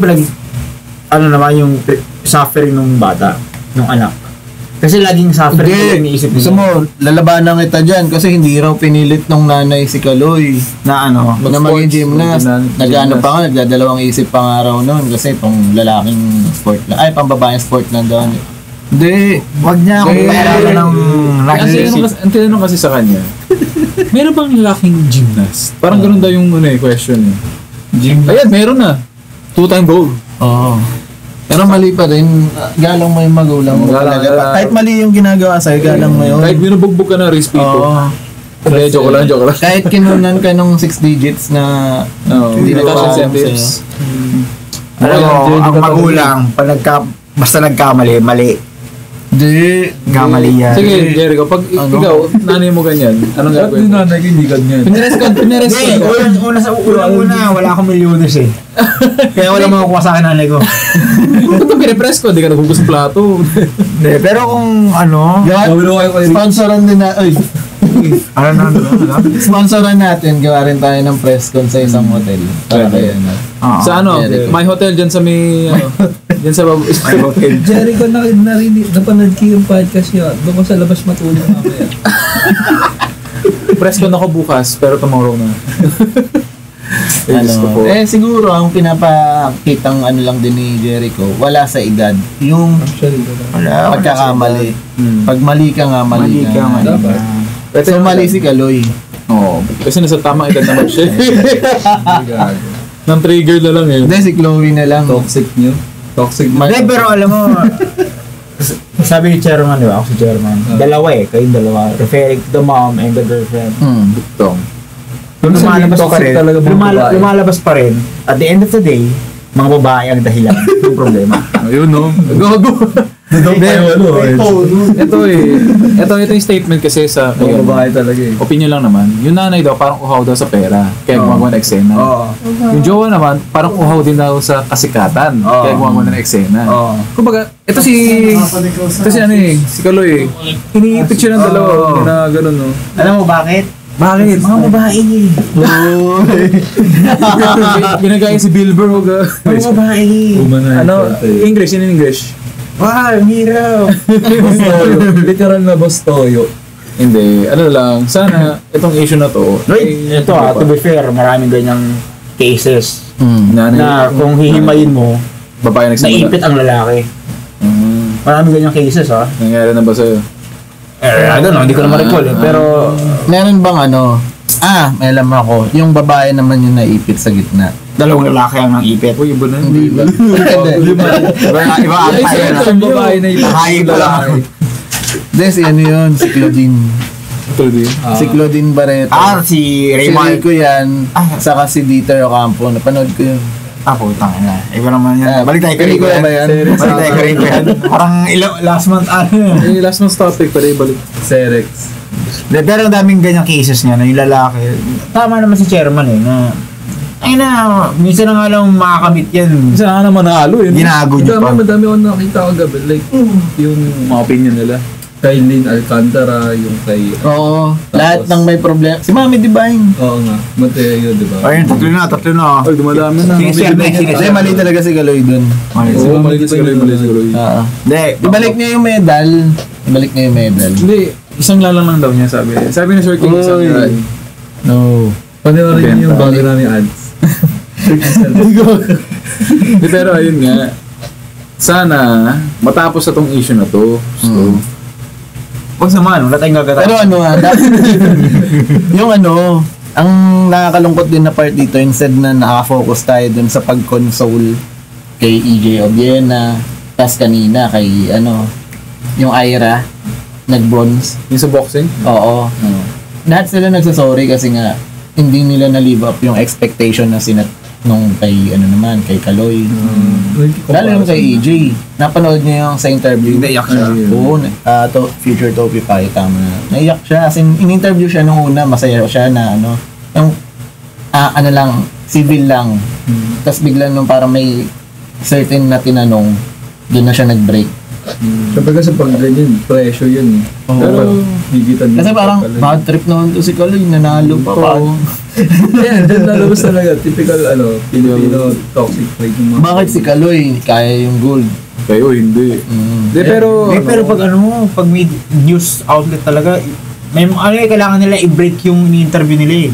yung suffering ng bata, ng anak. Kasi laging suffering yung iniisip nila. Gusto mo, lalabanan kita dyan kasi hindi raw pinilit nung nanay si Kaloy Na na maging gymnast. Nag-ano pa nga, nagdadalawang isip pa nga raw noon kasi pang lalaking sport lang. Ay, pang babaeng sport lang doon. Hindi. Wag niya akong pahirapan ng Kasi ang tinanong kasi sa kanya, meron bang lalaking gymnast? Parang ganun daw yung question eh. Ayan, meron na. 2-time gold. Oo. Pero mali pa rin, galang mo yung magulang mo. Kahit mali yung ginagawa sa'yo, galang mo yun. Kahit binubugbog ka na respeto. Oo. Joke lang. Kahit kinunan ka nung 6 digits na Hindi na cash cash incentives. Alam mo, ang magulang, basta nagkamali, mali. Di. Kamali yan. Sige, Jericho, pag ikaw, nanay mo ganyan, anong Ba't gagawin yung mo? nanay ko hindi ganyan? Pinares Hindi, una, wala akong millionaires eh. Kaya wala makukuha sa akin nanay ko. Ba't ang pinapress ko? Hindi ka nagugas ng plato. Hindi, pero kung Sponsoran din na, ano? sponsoran natin, gawa rin tayo ng press con sa isang hotel. Para kayo na. Sa ano? Jericho. My hotel dyan sa may, dyan sa May hotel. Jericho, napanood ko yung podcast niya. Doon ko sa labas matulog mamaya. press con ako bukas, pero tomorrow na. Diyos ko po. Siguro ang pinapakitang ano lang din ni Jericho, wala sa edad. Yung pagkakamali. Pag mali ka nga, mali ka. Dapat. So mali si Kaloy. Oo. Kasi nasa tamang edad naman siya. Nang trigger na lang eh. Hindi, si Chloe na lang. Toxic niyo? Toxic na. Hindi, pero alam mo, sabi ni Chairman, di ba? Ako si Chairman. Dalawa eh, kayong dalawa. Referring to the mom and the girlfriend. Buktong. Lumalabas pa rin. At the end of the day, mga babae ang dahilan ng problema. Ayun no. Gago. Ito yung statement kasi sa Mga babae talaga eh. opinion lang naman. Yung nanay daw parang uhaw daw sa pera. Kaya gumagawa ng eksena. Yung jowa naman parang uhaw din daw sa kasikatan. Kaya gumagawa ng eksena. Kumbaga, ito si si Kaloy. Ini-picture ng dalawa na ganun no. Alam mo bakit? Bakit? Mga babae eh. Ginagaya si Bilberg. Mga babae. Ano? English, in English. Wow, hirap. Literal na bostoyo. Hindi, ano lang, sana itong issue na to. Ito to be fair, maraming ganyang cases Na kung hihimayin mo, babae nagsimula. naipit ang lalaki. Maraming ganyang cases Nangyari na ba sa'yo? I don't know, hindi ko na ma-recall eh. Pero Meron bang May alam ako. Yung babae naman yung naipit sa gitna. Dalawang lalaki ang ipit. Uy, iba na. Hindi ba? Iba ang tayo na. Yung babae na Nakain ko lang. Hindi, si ano yun? Si Claudine. Si Claudine Barreto. Si Si Raymond. Rico yan. Saka si Dieter Ocampo. Napanood ko yun. Putang ina. Iba naman yan. Balik tayo kay Rico Pelikula ba yan? Balik tayo kay Rico yan. Parang last month Last month's topic, pwede ibalik. Serex. Pero ang daming ganyang cases niya na yung lalaki. Tama naman si chairman na minsan na nga lang makakamit yan. Isa nga naman nakalo yun. Ginago niyo pa. Madami ako nakita kagabi. Like, yung Mga opinion nila. kay Lynn Alcantara, yung kay... Oo. Lahat ng may problema. Si Mami Divine. Oo nga, Mateo, di ba? Ayun, tatlo na. Ay, dumadami na. Hindi, mali talaga si Galoy dun. Oo, mali si Galoy. Oo. Hindi. Ibalik niya yung medal. Ibalik niya yung medal. Hindi, isang lalang lang daw niya sabi. Sabi ni Sir King, isang Uy. lalang. No. Panoorin niyo yung Benta. bago namin ads. Pero ayun nga, sana matapos na tong issue na to. So, Huwag naman, wala tayong gagata. Pero yung ang nakakalungkot din na part dito, instead na nakafocus tayo dun sa pag-console kay EJ Obiena, tas kanina kay yung Ira, nag-bronze. yung sa boxing, Oo. Lahat sila nagsasorry kasi nga hindi nila na-live up yung expectation na sinat nung kay kay Kaloy. Lalo yung kay EJ. Napanood niyo yung sa interview. Hindi, iyak siya. Oo. Future Topi pa, tama na. Naiyak siya. As in-interview siya nung una, masaya siya na yung civil lang. Tapos biglang nung parang may certain na tinanong, doon na siya nag-break. Siyempre kasi pag ganyan, pressure yun eh. Oo. Pero, higitan Kasi parang bad trip naman to si Kaloy, nanalo pa pa. yeah, dyan lalabas talaga. Typical, Filipino toxic trait yung mga... Bakit si Kaloy kaya yung gold? kayo hindi. Hindi, pero pag may news outlet talaga, may kailangan nila i-break yung interview nila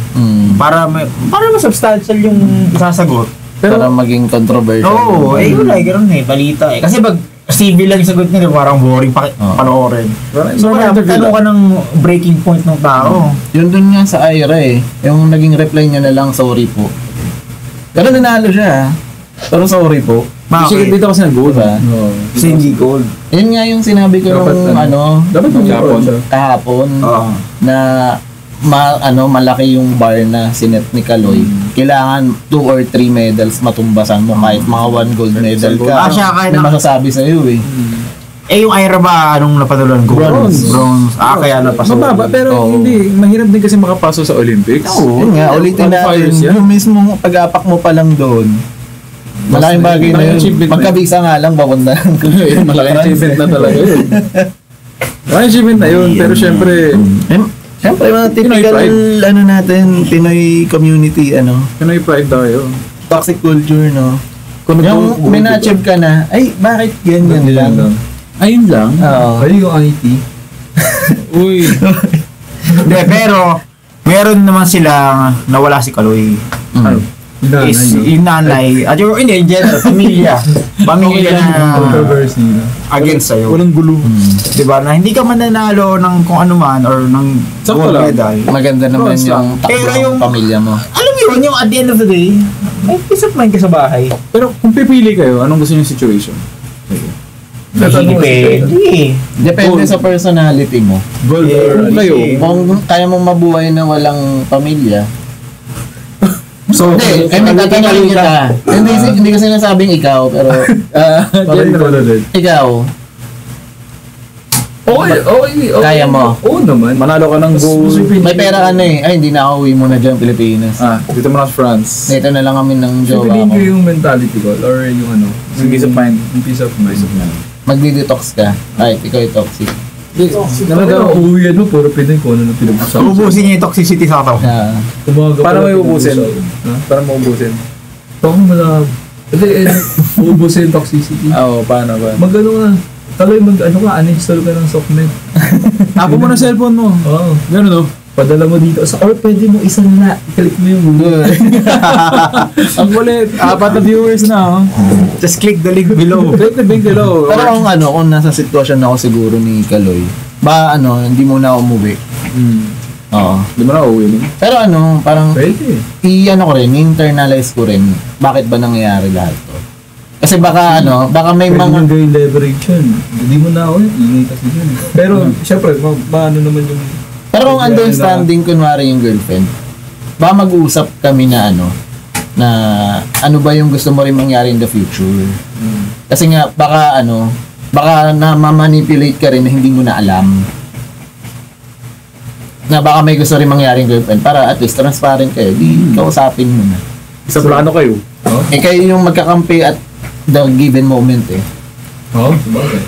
para mas substantial yung isasagot. Pero para maging controversial. Oo, wala, ganoon balita Kasi pag civil lang yung sagot nila, parang boring panoorin. So, tanong ka ng breaking point ng tao. Yun dun nga sa Ira yung naging reply niya na lang, sorry po. Pero nanalo siya, pero sorry po. kasi dito kasi nag-gold. Diba? Kasi hindi gold. Yun nga yung sinabi ko nung Dapat kahapon na malaki yung bar na sinet ni Kaloy. Kailangan 2 or 3 medals matumbasan mo kahit mga 1 gold medal ka. Siya kahit may masasabi sa'yo yung Ira ba, anong napatulan ko? Bronze. Kaya napasok. Mababa, pero hindi. Mahirap din kasi makapasok sa Olympics. Oo, yun nga, ulitin natin. Yung mismong pag-apak mo pa lang doon. Malaking bagay na yun. Pagkabisa nga lang, papunta lang. Malaking achievement na talaga yun. Malaking achievement na yun, pero syempre, Siyempre, mga typical, natin, Pinoy community, Pinoy pride tayo. toxic culture, no? Yung may na-achieve ka na, ay, bakit ganyan lang? Ayun lang. Oo. Ay, yung IT. Uy. Hindi, pero meron naman silang nawala si Kaloy. Yung nanay, at yung in general, pamilya na Controversy na. against sa'yo. Walang gulo. Diba? Na hindi ka man nanalo ng kung ano man or ng Sakto gold lang. medal. Maganda naman Bronze yung lang. Pero takbo yung- ng pamilya mo. Alam mo yun, yung at the end of the day, may peace of mind ka sa bahay. Pero kung pipili kayo, anong gusto niyo situation? Depende. Depende sa personality mo. Gold or Kung kayo, Kung kaya mong mabuhay na walang pamilya, So, hindi, tatanungin kita. Hindi ko sinasabing ikaw, pero Parang ikaw na din. ikaw, Okay. Kaya mo? Oo naman. manalo ka ng gold. may pera ka na ay hindi na ako, uwi mo na dyan, Pilipinas. Dito mo na sa France. Dito na lang kami ng jowa Pipiliin ko. ko yung mentality ko or yung Yung peace of mind. Yung peace of mind. Magdi-detox ka. Ay, ikaw yung toxic. Talaga, uuwi mo, puro Pinoy ko ano na pinag-usapan. ubusin niya yung toxicity sa katawan. Para may ubusin. Ha? Para maubusin. Baka malab. Hindi, ubusin yung toxicity. Oo, paano ba? Mag-ano ka. Taloy, uninstall ka ng softnet. Tapo mo na cellphone mo. Oo. Gano'n no? Padala mo dito. Or pwede mo isa na. I-click mo yung Google. Ang kulit. 4 na viewers na. Just click the link below. Click the link below. Pero kung nasa sitwasyon ako siguro ni Kaloy, hindi mo na umuwi. Oo. Di mo na uuwi din. Pero ano, parang Pwede. i-ano ko rin, internalize ko rin bakit ba nangyayari lahat to. Kasi baka baka may Pwede mga mong gawin leverage yan. Hindi mo na ako yun. Ingay kasi yun. Pero, syempre, maano naman yung... pero kung understanding kunwari yung girlfriend, baka mag-uusap kami na na ano ba yung gusto mo rin mangyari in the future. Kasi nga baka baka na ma-manipulate ka rin na hindi mo na alam. Na baka may gusto rin mangyari yung girlfriend para at least transparent kayo. Di kausapin mo na. Sa plano kayo. Kayo yung magkakampi at the given moment Oo, sabagay.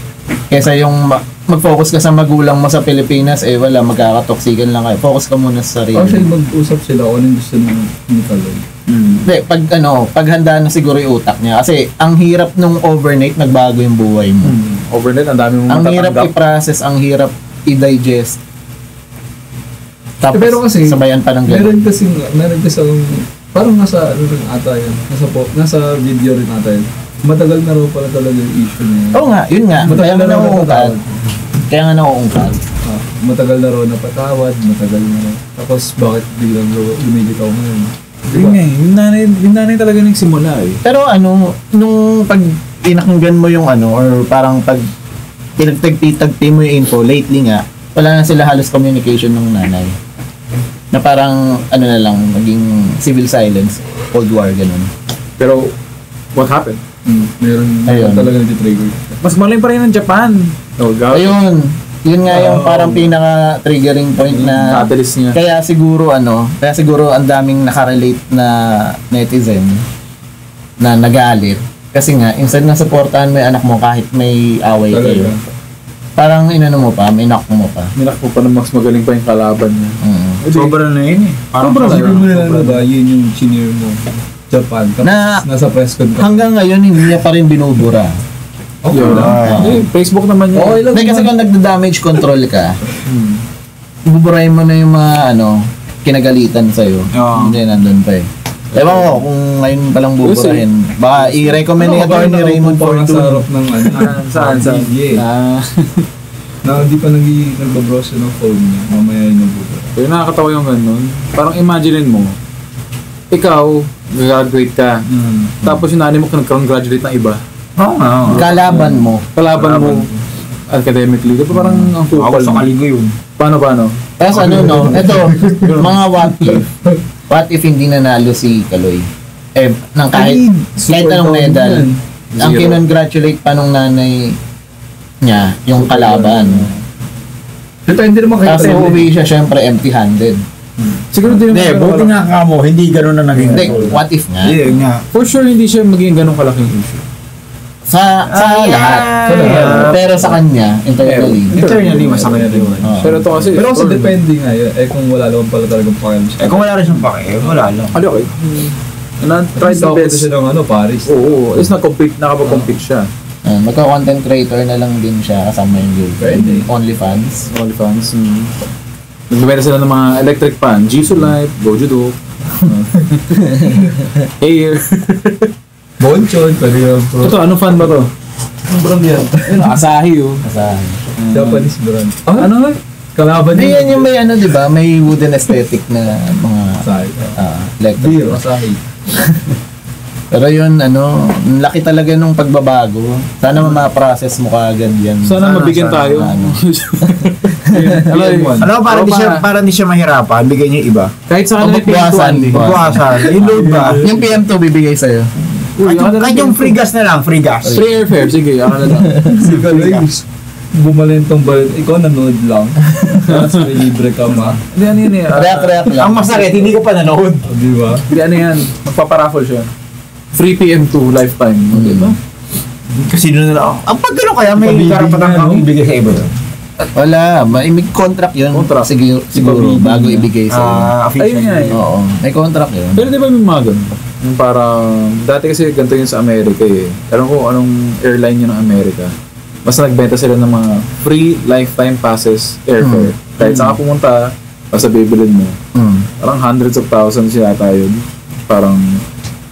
Kesa yung mag-focus ka sa magulang mo sa Pilipinas, wala, magkakatoksikan lang kayo. Focus ka muna sa sarili. Actually, mag-usap sila kung anong gusto ni Kaloy. Hindi, paghanda na siguro yung utak niya. Kasi, ang hirap nung overnight, nagbago yung buhay mo. Overnight, ang dami mong Ang hirap matatanggap. i-process, ang hirap i-digest. Tapos, Pero kasi, sabayan pa ng meron gano'n. kasi parang nasa, rin ata yun, nasa video rin ata yun. Matagal na raw pala talaga yung issue na yun. Oo nga, yun nga. Matagal Kaya nga na raw nauungkad. napatawad. Kaya nga nauungkad. Matagal na raw napatawad, matagal na raw. Tapos bakit biglang lumilitaw ngayon? Yun nga eh, yung nanay talaga nagsimula eh. Pero nung pag pinakinggan mo yung or parang pag pinagtagpi mo yung info, lately nga, wala na sila halos communication ng nanay. Na parang, na lang, maging civil silence, Cold War, ganun. Pero, what happened? Meron Ayun. talaga nag-trigger. Mas malalim pa rin ng Japan. Oh, God. Ayun, yun nga yung parang pinaka-triggering point na Catalyst niya. kaya siguro ang daming nakarelate na netizen na nagalit. Kasi nga, instead na supportahan mo yung anak mo kahit may away kayo, parang mo pa, minak mo pa. Minak mo pa na mas magaling pa yung kalaban niya. Sobra na yun eh. Parang Sobra na Sabi mo na lang ba, yun yung senior mo. Japan. Tapos Na- nasa press con ka. Hanggang ngayon, hindi niya pa rin binubura. Okay Yun. lang. Facebook naman yun. Okay lang. Hindi, kasi kung nagda-damage control ka, buburahin mo na yung mga kinagalitan sa'yo. Oo. Hindi, nandun pa eh. Ewan ko, kung ngayon palang buburahin, baka i-recommend ni Atty. Raymond Fortune. Sa Fortune. harap ng Saan? Yeah. Na hindi pa nagbabrowse ng phone niya. Mamaya yung nagbubura. Pero nakakatawa yung ganun. Parang imaginein mo, ikaw, graduate ka. Tapos yung nanay mo nag-congratulate ng iba. Kalaban mo. Kalaban mo academically. Diba parang ang Ako kupal sa mo? kaligo yun. Paano? Tapos ito, mga what if hindi nanalo si Kaloy? Nang kahit anong medal, ang Zero. kinongratulate pa nung nanay niya, yung kalaban. Depende naman kayo. Tapos uuwi siya syempre empty-handed. Siguro din Hindi, buti nga ka mo, hindi ganun na naging Hindi, result. what if nga? Hindi nga. For sure, hindi siya magiging ganong kalaking issue. Sa lahat. Pero sa kanya, internally. Internally, masakit yun. Oo. Pero ito kasi... Pero kasi depende nga yun. Kung wala naman pala talagang pakialam siya. Kung wala rin siyang pake, wala lang. Ano okay? Na-try the Tapos best. siya ng Paris. Oo, at least nakapag-compete siya. Magka-content creator na lang din siya kasama yung girlfriend. Pwede. OnlyFans. OnlyFans. Nagbibenta sila ng mga electric fan. Jisoo Light, Gojudo. Air. Bonchon, pwede yung pro. Ito, anong fan ba to? Anong brand yan? Asahi oh. Asahan. Japanese brand. Ano nga? Kalaban Hindi yan yung may di ba? May wooden aesthetic na mga Asahi. electric. Beer, Asahi. Pero yun, laki talaga nung pagbabago. Sana ma-process mo kaagad yan. Sana mabigyan sana, tayo. ano. Alam mo, para hindi siya mahirapan, bigay niya yung iba. Kahit sa kanila Pagbuwasan. Buwasan, yung load ba? Yung PM2 bibigay sa'yo. Kahit yung free gas na lang, free gas. Free airfare, sige, ako na lang. Si Kaloy, bumalentong balit. Ikaw nanood lang. Tapos may libre ka ma. Hindi, ano yun eh. React lang. Ang masakit, hindi ko pa nanood. Di ba? Hindi, ano yan. Magpaparaffle siya. Free PM2 lifetime. Di ba? Kasi doon na lang. Ang pag gano'n kaya, may Pabibigyan, karapatan kang no? ibigay sa iba. Wala. May contract yun. Contract. Siguro bago ibigay sa'yo. Ayun nga eh. Oo. May contract yun. Pero di ba may mga ganun? Yung parang, dati kasi ganito yun sa Amerika eh. Alam ko anong airline yun ng Amerika. Basta nagbenta sila ng mga free lifetime passes airfare. Kahit saan ka pumunta, basta bibilin mo. Parang hundreds of thousands yata yun. Parang,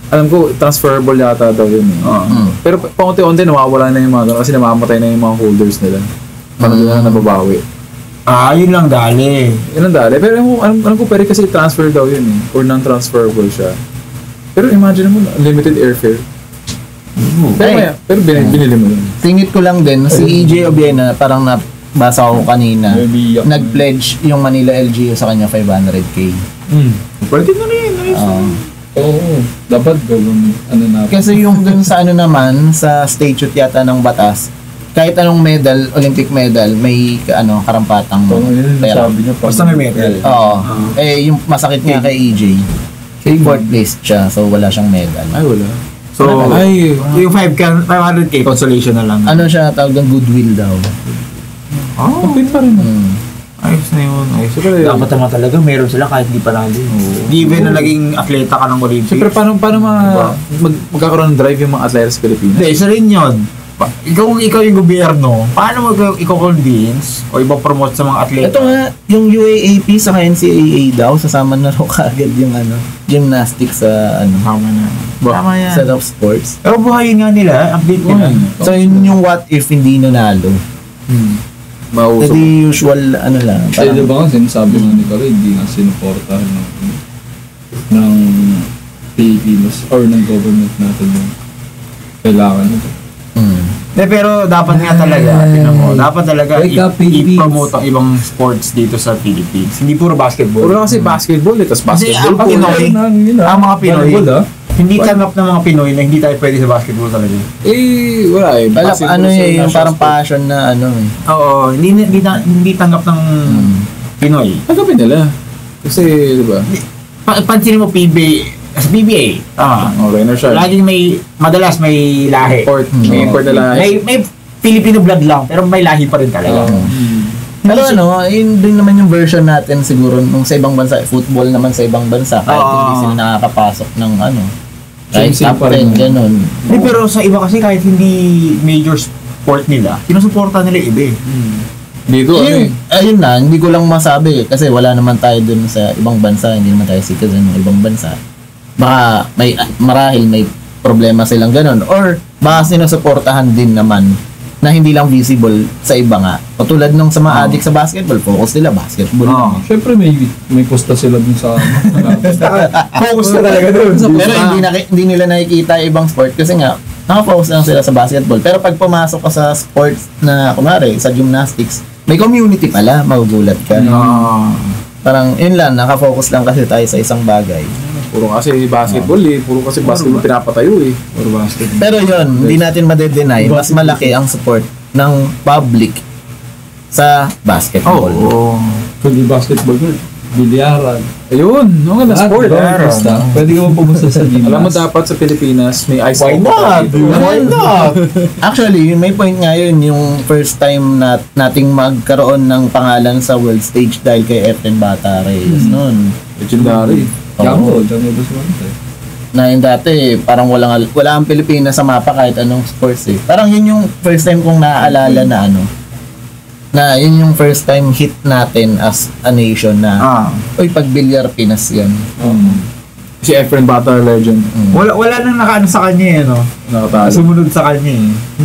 alam ko, transferable yata daw yun eh. Pero paunti-unti nawawala na yung mga ganun kasi namamatay na yung mga holders nila. Parang nila na nababawi. Yun lang dali. Yun ang dali. Pero alam ko pwede kasi transfer daw yun eh. Or non-transferable siya. Pero imagine mo, limited airfare. Pero binili mo yun. Tingit ko lang din, si EJ Obiena, parang nabasa ko kanina, nag-pledge yung Manila LGU sa kanya 500K. Pwede na rin. Oo, dapat gawin natin. Kasi yung dun sa naman, sa statute yata ng batas, kahit anong medal, Olympic medal, may karampatang pera. Sabi niya, Basta may medal. Oo. Yung masakit nga kay EJ, fourth place siya, so wala siyang medal. Ay, wala. So, yung 500K consolation na lang. Ano siya, tawag ng goodwill daw. Complete pa rin. Ayos na yun. Dapat naman talaga, meron sila kahit di panalo. Given na naging atleta ka ng Olympics. Siyempre, paano magkakaroon ng drive yung mga atleta sa Pilipinas? Hindi, isa rin yun. Ikaw yung gobyerno, paano mo i-convince o ipopromote sa mga atleta? Ito nga, yung UAAP sa NCAA daw, sasama na rin kagad yung gymnastics sa Tama yan. set of sports. Pero buhayin nga nila, update nila. So yun yung what if hindi nanalo. Mausok. Hindi usual lang. Kasi diba kasi sinasabi nga ni Kaloy, hindi nga sinuportahan ng Pilipinas or ng government natin yung kailangan nito. Pero dapat nga talaga, dapat talaga i-promote ang ibang sports dito sa Philippines. Hindi puro basketball. Puro kasi basketball tapos Kasi ang basketball. mga Pinoy, hindi tanggap ng mga Pinoy na hindi tayo pwede sa basketball talaga. Wala eh. Yung parang passion na Oo, hindi tanggap ng Pinoy. Tanggapin nila. Kasi, di ba? Pansinin mo sa PBA. Okay na siya. Laging madalas may lahi. May import na lahi. May Filipino blood lang, pero may lahi pa rin talaga. Pero yun din naman yung version natin siguro nung sa ibang bansa, football naman sa ibang bansa, kahit hindi sila nakakapasok ng kahit top 10, ganun. Pero sa iba kasi kahit hindi major sport nila, sinusuporta nila iba eh. Dito ayun na, hindi ko lang masabi kasi wala naman tayo dun sa ibang bansa, hindi naman tayo citizen ng ibang bansa. Baka marahil may problema silang ganun or baka sinusuportahan din naman na hindi lang visible sa iba nga. Katulad nung sa mga addict sa basketball, focus nila basketball lang. Siyempre may posta sila dun sa Focus na talaga dun. Pero hindi nila nakikita ibang sport kasi nga nakafocus lang sila sa basketball. Pero pag pumasok ka sa sports na kumari sa gymnastics, may community pala, magugulat ka. Parang yun lang, nakafocus lang kasi tayo sa isang bagay. Puro kasi basketball puro kasi basketball pinapatayo Puro basketball. Pero yun, hindi natin madedenay, mas malaki ang support ng public sa basketball. Kundi basketball ko, bilyaran. Ayun, mga sport. Pwede ka mo pumusta sa gymnast. Alam mo dapat sa Pilipinas, may ice Why not? Actually, may point nga yun, yung first time nating magkaroon ng pangalan sa world stage dahil kay Efren Bata Reyes noon. Legendary. Django Busmante. Na yung dati, parang wala ang Pilipinas sa mapa kahit anong sports eh. Parang yun yung first time kong naaalala na yun yung first time hit natin as a nation na pag bilyar Pinas yan. Si Efren Bata legend. Wala nang nakaano sa kanya Nakatalo. Sumunod sa kanya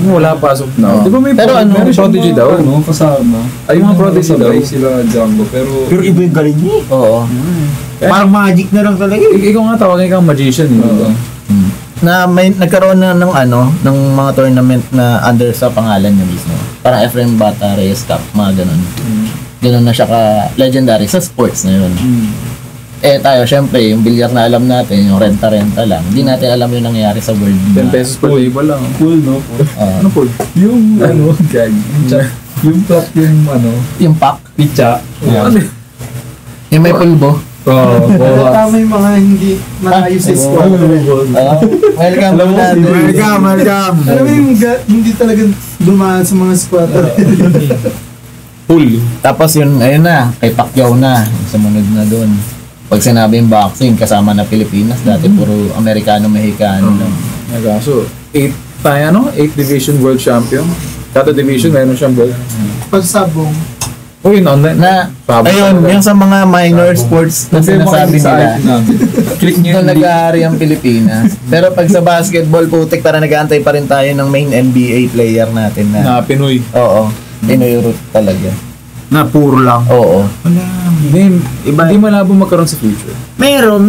Wala pasok na. Di ba may pero meron prodigy daw? Kasama. Ay, mga prodigy daw. Sila Django, pero iba yung galing niya. Oo. Parang magic na lang talaga. Ikaw nga tawagin kang magician. Na may nagkaroon na ng mga tournament na under sa pangalan niya mismo. Parang Efren Bata Reyes Cup, mga ganun. Ganun na siya ka-legendary sa sports na yun. Tayo, syempre, yung bilyar na alam natin, yung renta-renta lang. Hindi natin alam yung nangyayari sa world. 10 pesos per table lang. cool, no? Ano pool? Yung, gag. Yung plot Yung pack. Picha. Yung may pulbo. Tama yung mga hindi maayos sa squad. Welcome natin. Welcome. Alam mo yung hindi talaga dumaan sa mga squatter. Pool. Tapos yun, ayun na, kay Pacquiao na. Sumunod na doon. Pag sinabi yung boxing, kasama na Pilipinas. Dati puro Amerikano-Mexicano lang. Nagaso. 8 division world champion. Kada division meron siyang belt. Pagsabong. Yun online. Ayun, yung sa mga minor sports na sinasabi nila. Click nyo Doon nag-aari ang Pilipinas. Pero pag sa basketball, putik, para nag-aantay pa rin tayo ng main NBA player natin Na Pinoy. Oo. Pinoy root talaga. Na puro lang. Oo. Wala. Hindi malabo magkaroon sa future. Meron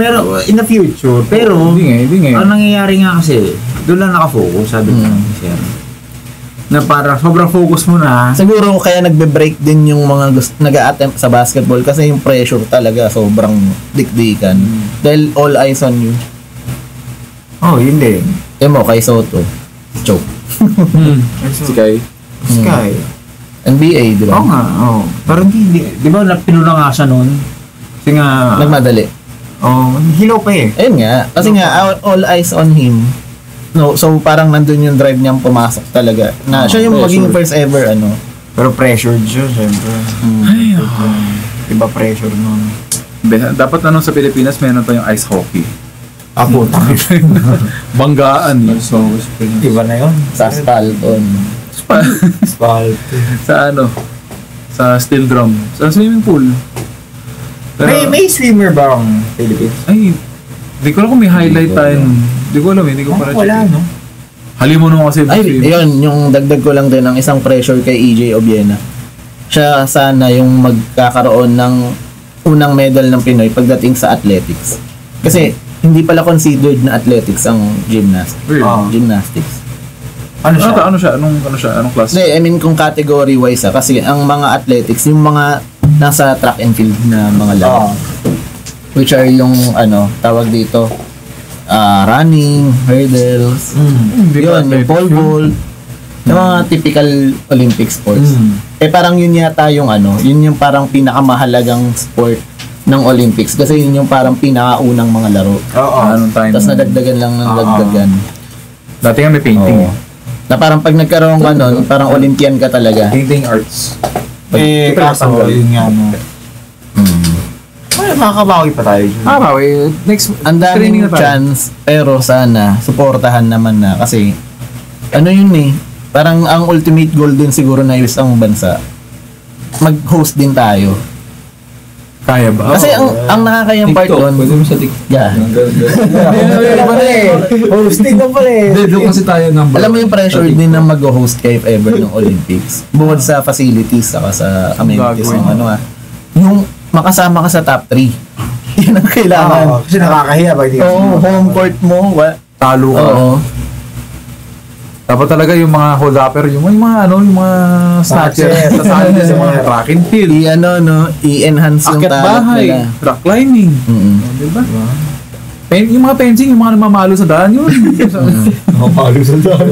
in the future. Pero, Hindi nga. ang nangyayari nga kasi, doon lang nakafocus, sabi ko sir. Na parang sobrang focus mo na. Siguro kaya nagbe-break din yung mga nag-a-attempt sa basketball kasi yung pressure talaga sobrang dikdikan. Dahil all eyes on you. Oh, yun din. Mo, kay Soto. Choke. Si Kai. Sky. NBA, di ba? Oo nga, oo. Pero hindi. Di ba, pinuna nga siya noon? Kasi nga, Nagmadali. hilaw pa eh. Ayun nga. Kasi nga, all eyes on him. No, so parang nandun yung drive niyang pumasok talaga. Na siya yung maging first ever, Pero pressured siya, syempre. Iba pressure nun. Dapat sa Pilipinas, meron pa yung ice hockey. Ako, Banggaan. Iba na yun. sa Spalton. Asphalt. Sa steel drum. Sa swimming pool. May swimmer ba ang Philippines? Ay, di ko alam kung may highlight tayo. Hindi ko alam, hindi ko para Wala, no? Halimo nung kasi. Ay, yun, yung dagdag ko lang din ang isang pressure kay EJ Obiena. Siya sana yung magkakaroon ng unang medal ng Pinoy pagdating sa athletics. Kasi hindi pala considered na athletics ang gymnastics. Really? Gymnastics. Ano siya? Anong class? Hindi, I mean kung category wise kasi ang mga athletics, yung mga nasa track and field na mga laro. Which are yung tawag dito, running, hurdles, yun, yung pole vault, yung mga typical Olympic sports. Parang yun yata yung yun yung parang pinakamahalagang sport ng Olympics kasi yun yung parang pinakaunang mga laro. Anong time? Tapos nadagdagan lang ng dagdagan. Dati nga may painting. Na parang pag nagkaroon ka nun, parang Olympian ka talaga. Painting arts. Kaso, yun nga, no? Makakabawi pa tayo dyan. Next, Ang daming chance, pero sana, suportahan naman na. Kasi, yun parang ang ultimate goal din siguro na isang bansa, mag-host din tayo. Kaya ba? Kasi ang nakakayang part doon, Pwede mo sa TikTok. yeah. Hosting na pala eh. Doon kasi tayo number. Alam mo yung pressure din na mag-host kayo if ever ng Olympics. Bukod sa facilities, saka sa amenities, yung makasama ka sa top 3. Yan ang kailangan. Kasi nakakahiya pag di ka. Home court mo. Talo ka. Oo. Dapat talaga yung mga hold-upper, yung mga snatcher, sasali sa mga track and field. I-enhance yung Akyat talent bahay, nila. rock climbing. Diba? Yung mga fencing, yung mga namamalo sa daan yun. Nakapalo sa daan.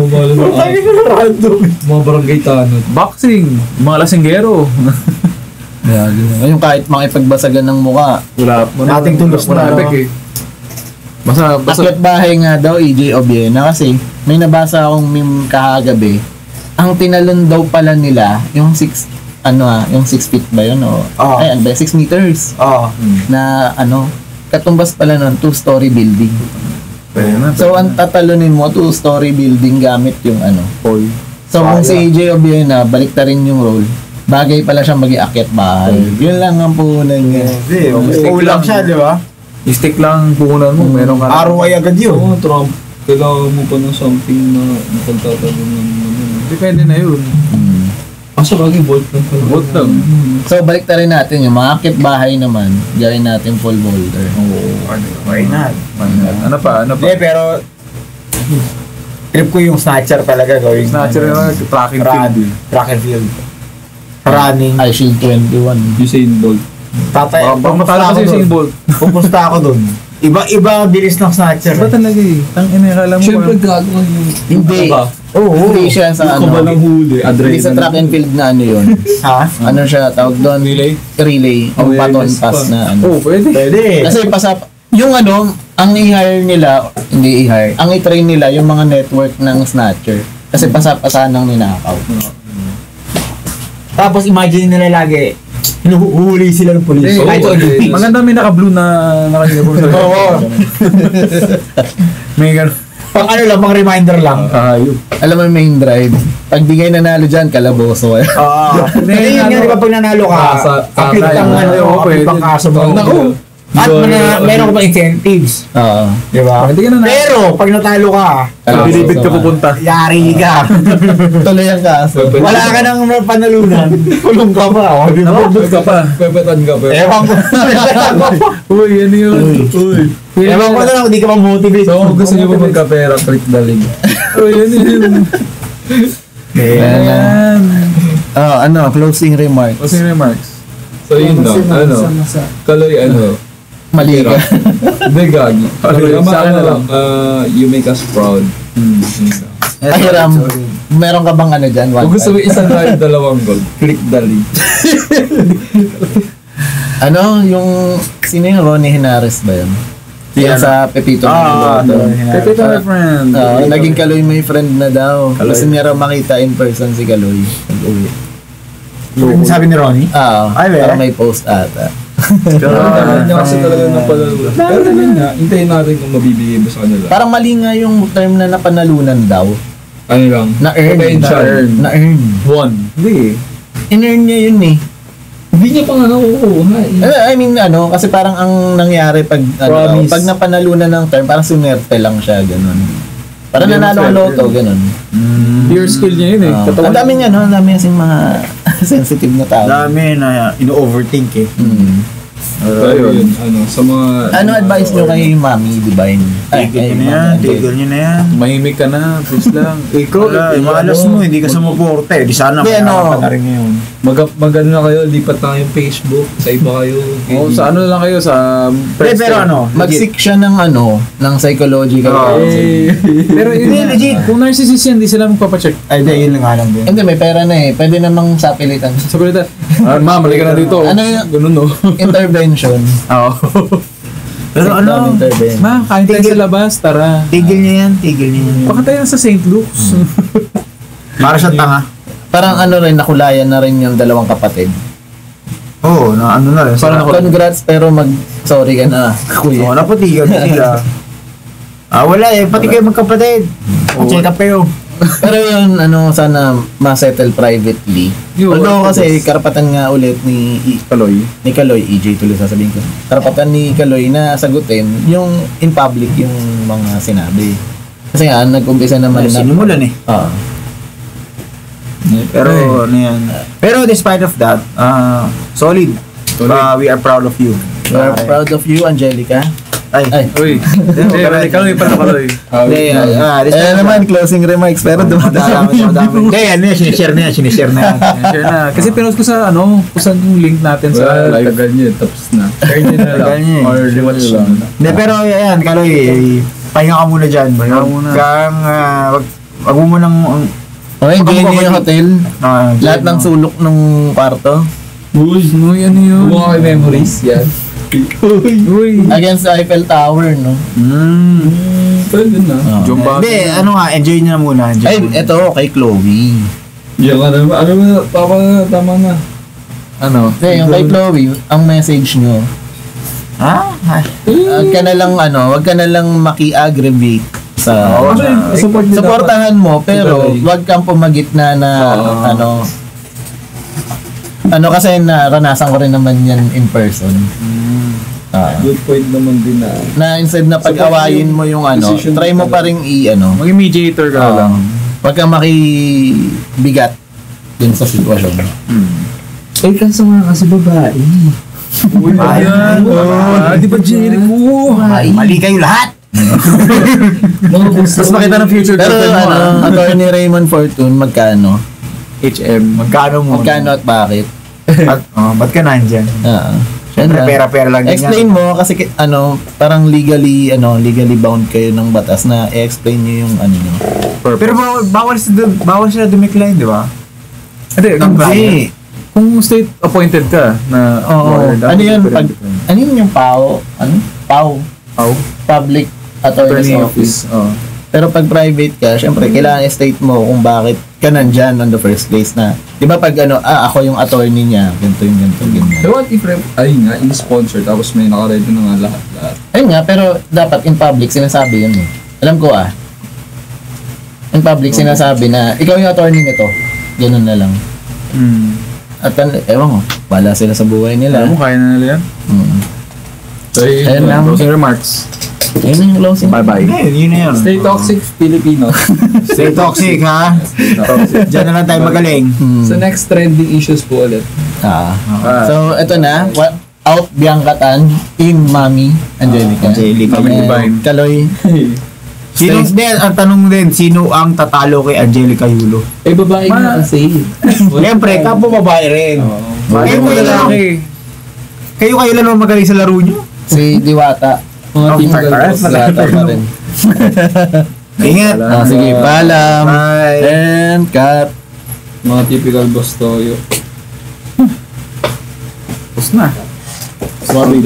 Mga barangay tanod. Boxing, yung mga lasinggero. Ngayon kahit makipagbasagan ng muka. Ating tulos na. Basta Akyat bahay nga daw, EJ Obiena, kasi may nabasa akong meme kahagabi. Ang tinalon daw pala nila, yung 6 feet ba yun? Ay, 6 meters. Na katumbas pala ng 2-story building. So, ang tatalunin mo, 2-story building gamit yung pole. So, kung si EJ Obiena, balik ta rin yung role. Bagay pala siya mag-iakyat bahay. Yun lang ang puhunan niya. Ulang siya, di ba? stick lang puhunan mo, meron ka. ROI agad yun. Oo, Trump. Kailangan mo pa ng something na napagtatanong ng Depende na yun. Asa bagay, volt lang pala. Volt lang. So, balik ta rin natin yung mga akit bahay naman, gawin natin full boulder. Why not? Ano pa? Pero, trip ko yung snatcher talaga gawin. Snatcher yung track and field. Track and field. Running. Ay, Shield 21. Usain Bolt. Matalo kasi yung Bolt. Pupunta ako dun. Iba bilis ng snatcher. Iba talaga eh. Alam mo Siyempre gagawin yung... Hindi. Hindi siya sa Yung kabalang huli. Hindi sa track and field na yun. Ha? Ano siya, tawag doon? Relay. Yung baton pass na Oo, pwede. Kasi yung ang i-hire nila, hindi i-hire, ang i-train nila yung mga network ng snatcher. Kasi pasapasahan ng ninakaw. Tapos imagine nila lagi, hinuhuli sila ng police. Maganda may naka-blue na naka-uniform sa Oo. May gano'n. Pang pang reminder lang. Alam mo yung main drive. Pag di kayo nanalo dyan, kalaboso kayo. Hindi yun nga, di ba pag nanalo ka, kapit lang apit pang kaso mo. Naku, At meron ka pa incentives. Oo. Di ba? Hindi ka na Pero, pag natalo ka, bilibid ka pupunta. yari ka. Tuloy ang kaso. Wala ka nang panalunan. Kulong ka pa. Di ba? Nabubog ka pa. Pepetan ka, Ewan ko. Uy, ano yun? Uy. Ewan ko na lang, hindi ka ma-motivate. So, kung gusto niyo pa magkapera, click the link. Uy, ano yun? Ayan. Closing remarks. What's your remarks? So, yun lang. Kaloy, Mali ka. Hindi, gagi. Kaloy, Sa akin na lang. You make us proud. Ay, Ram, meron ka bang dyan? Kung gusto mo isang live, 2 gold, click the link. Sino yung Ronnie Henares ba yun? Yung sa Pepito. Pepito my friend. Naging Kaloy may friend na daw. Gusto niya raw makita in person si Kaloy. Nag-uwi. Sabi ni Ronnie? Ay, Parang may post ata. Pero niya kasi talaga ng palalunan. Pero yun nga, hintayin natin kung mabibigay mo sa kanila. Parang mali nga yung term na napanalunan daw. Ano lang? Na-earn. Potential. Na-earn. One. Hindi. In-earn niya yun eh. Hindi niya pa nga nakukuha eh. I mean, kasi parang ang nangyari pag napanalunan ng term, parang sunerte lang siya, ganun. Parang nanalo ang loto, ganun. Pure skill niya yun eh. Ang daming kasing mga sensitive na tao. Dami na ino-overthink eh. So, yun, sa mga... Ano advice nyo kay Mami Divine? Tigil nyo na yan, tigil nyo na yan. Mahimik ka na, please lang. Ikaw, malas mo, hindi ka sumuporte. Di sana Hindi, kaya ka na rin ngayon. Mag-ano na kayo, lipat na kayong Facebook, sa iba kayo. Sa ano lang kayo, sa... Pero Mag-seek siya ng psychological. Pero hindi, legit. Kung narcissist yan, di sila magpapacheck. Ay, yun lang nga lang din. Hindi, may pera na eh. Pwede namang sapilitan. Sa palitan. Ma'am, mali ka na dito. Ano yung Ganun no. intervention? Oo. Pero Intervention. Ma, kain tayo sa labas, tara. tigil nyo yan, tigil nyo yan. Baka tayo sa St. Luke's. Para sa tanga. Parang nakulayan na rin yung dalawang kapatid. Oo, na rin. Parang Congrats, pero sorry ka na, kuya. Oo, napatigan sila. Wala eh, pati kayo magkapatid. Check up kayo. Pero yun, sana ma-settle privately. Although kasi karapatan nga ulit ni Kaloy. EJ tuloy sasabihin ko. Karapatan ni Kaloy na sagutin yung in public yung mga sinabi. Kasi nga, nag-umpisa naman na... Sinimulan eh. Oo. Pero Pero despite of that, solid. We are proud of you. We are proud of you, Angelica. Ay. Uy. Kaloy pa na Kaloy. Naman, closing remarks. Pero dumadami. Hindi, sinishare na yan. Share na. Kasi pinost ko sa kusan yung link natin sa live. Tagal niya, tapos na. Share niya na lang. Or rewatch lang. Hindi, pero yan, Kaloy, pahinga ka muna dyan. Pahinga ka muna. Wag mo munang... Okay, enjoy niyo yung hotel. Lahat ng sulok ng kwarto. Uy, ano yun? Mga memories, yan. Uy. Against the Eiffel Tower, no? Pwede na. Hindi, enjoy nyo na muna. Ay, eto, kay Chloe. Yung tama na. Hindi, yung kay Chloe, ang message nyo, wag ka na lang maki-aggravate sa... Supportahan mo, pero wag kang pumagitna na, kasi naranasan ko rin naman yan in person. Good point naman din na instead na pag-awayin mo yung try mo pa rin maging mediator ka lang. Wag kang makibigat din sa sitwasyon. Ay, kansa nga kasi babae. Uy, ayan. Di ba Jericho? Mali kayo lahat! Mas makita ng future Pero girlfriend mo. Attorney Raymond Fortune, magkano? HM. Magkano mo? Magkano at bakit? Ba't ka nandyan? Siyempre, pera-pera lang din explain mo kasi parang legally bound kayo ng batas na i-explain niyo yung nyo. Pero bawal sila dumecline, di ba? Hindi. Kung state appointed ka na ano yun yung PAO? PAO? Public Attorney's Office. Pero pag private ka, syempre kailangan i-state mo kung bakit ka nandyan on the first place na. Di ba pag ako yung attorney niya, ganito. So what if, in-sponsor tapos may naka-ready na nga lahat. Ayun nga, pero dapat in public sinasabi yun eh. Alam ko in public sinasabi na ikaw yung attorney nito. Ganun na lang. At ewan ko, bala sila sa buhay nila. Alam mo, kaya na nila yan? Ayun lang. Closing remarks. Ayun na yung closing. Bye-bye. Yun na yun. Stay toxic, Filipino. Stay toxic, ha? Diyan na lang tayo magaling. Sa next trending issues po ulit. So, ito na. Out Bianca Tan, in Mami Angelica. Angelica. And Kaloy. Sino, ang tanong din, sino ang tatalo kay Angelica Yulo? Babae nga kasi. Siyempre, kapwa babae rin. Kayo mo lalaki. Kayo lang naman magaling sa laro nyo. Si Diwata. Mga team Paras. Diwata pa rin. Ingat. Sige, paalam. Bye. And cut. Mga typical boss toyo. Tapos na. Sorry.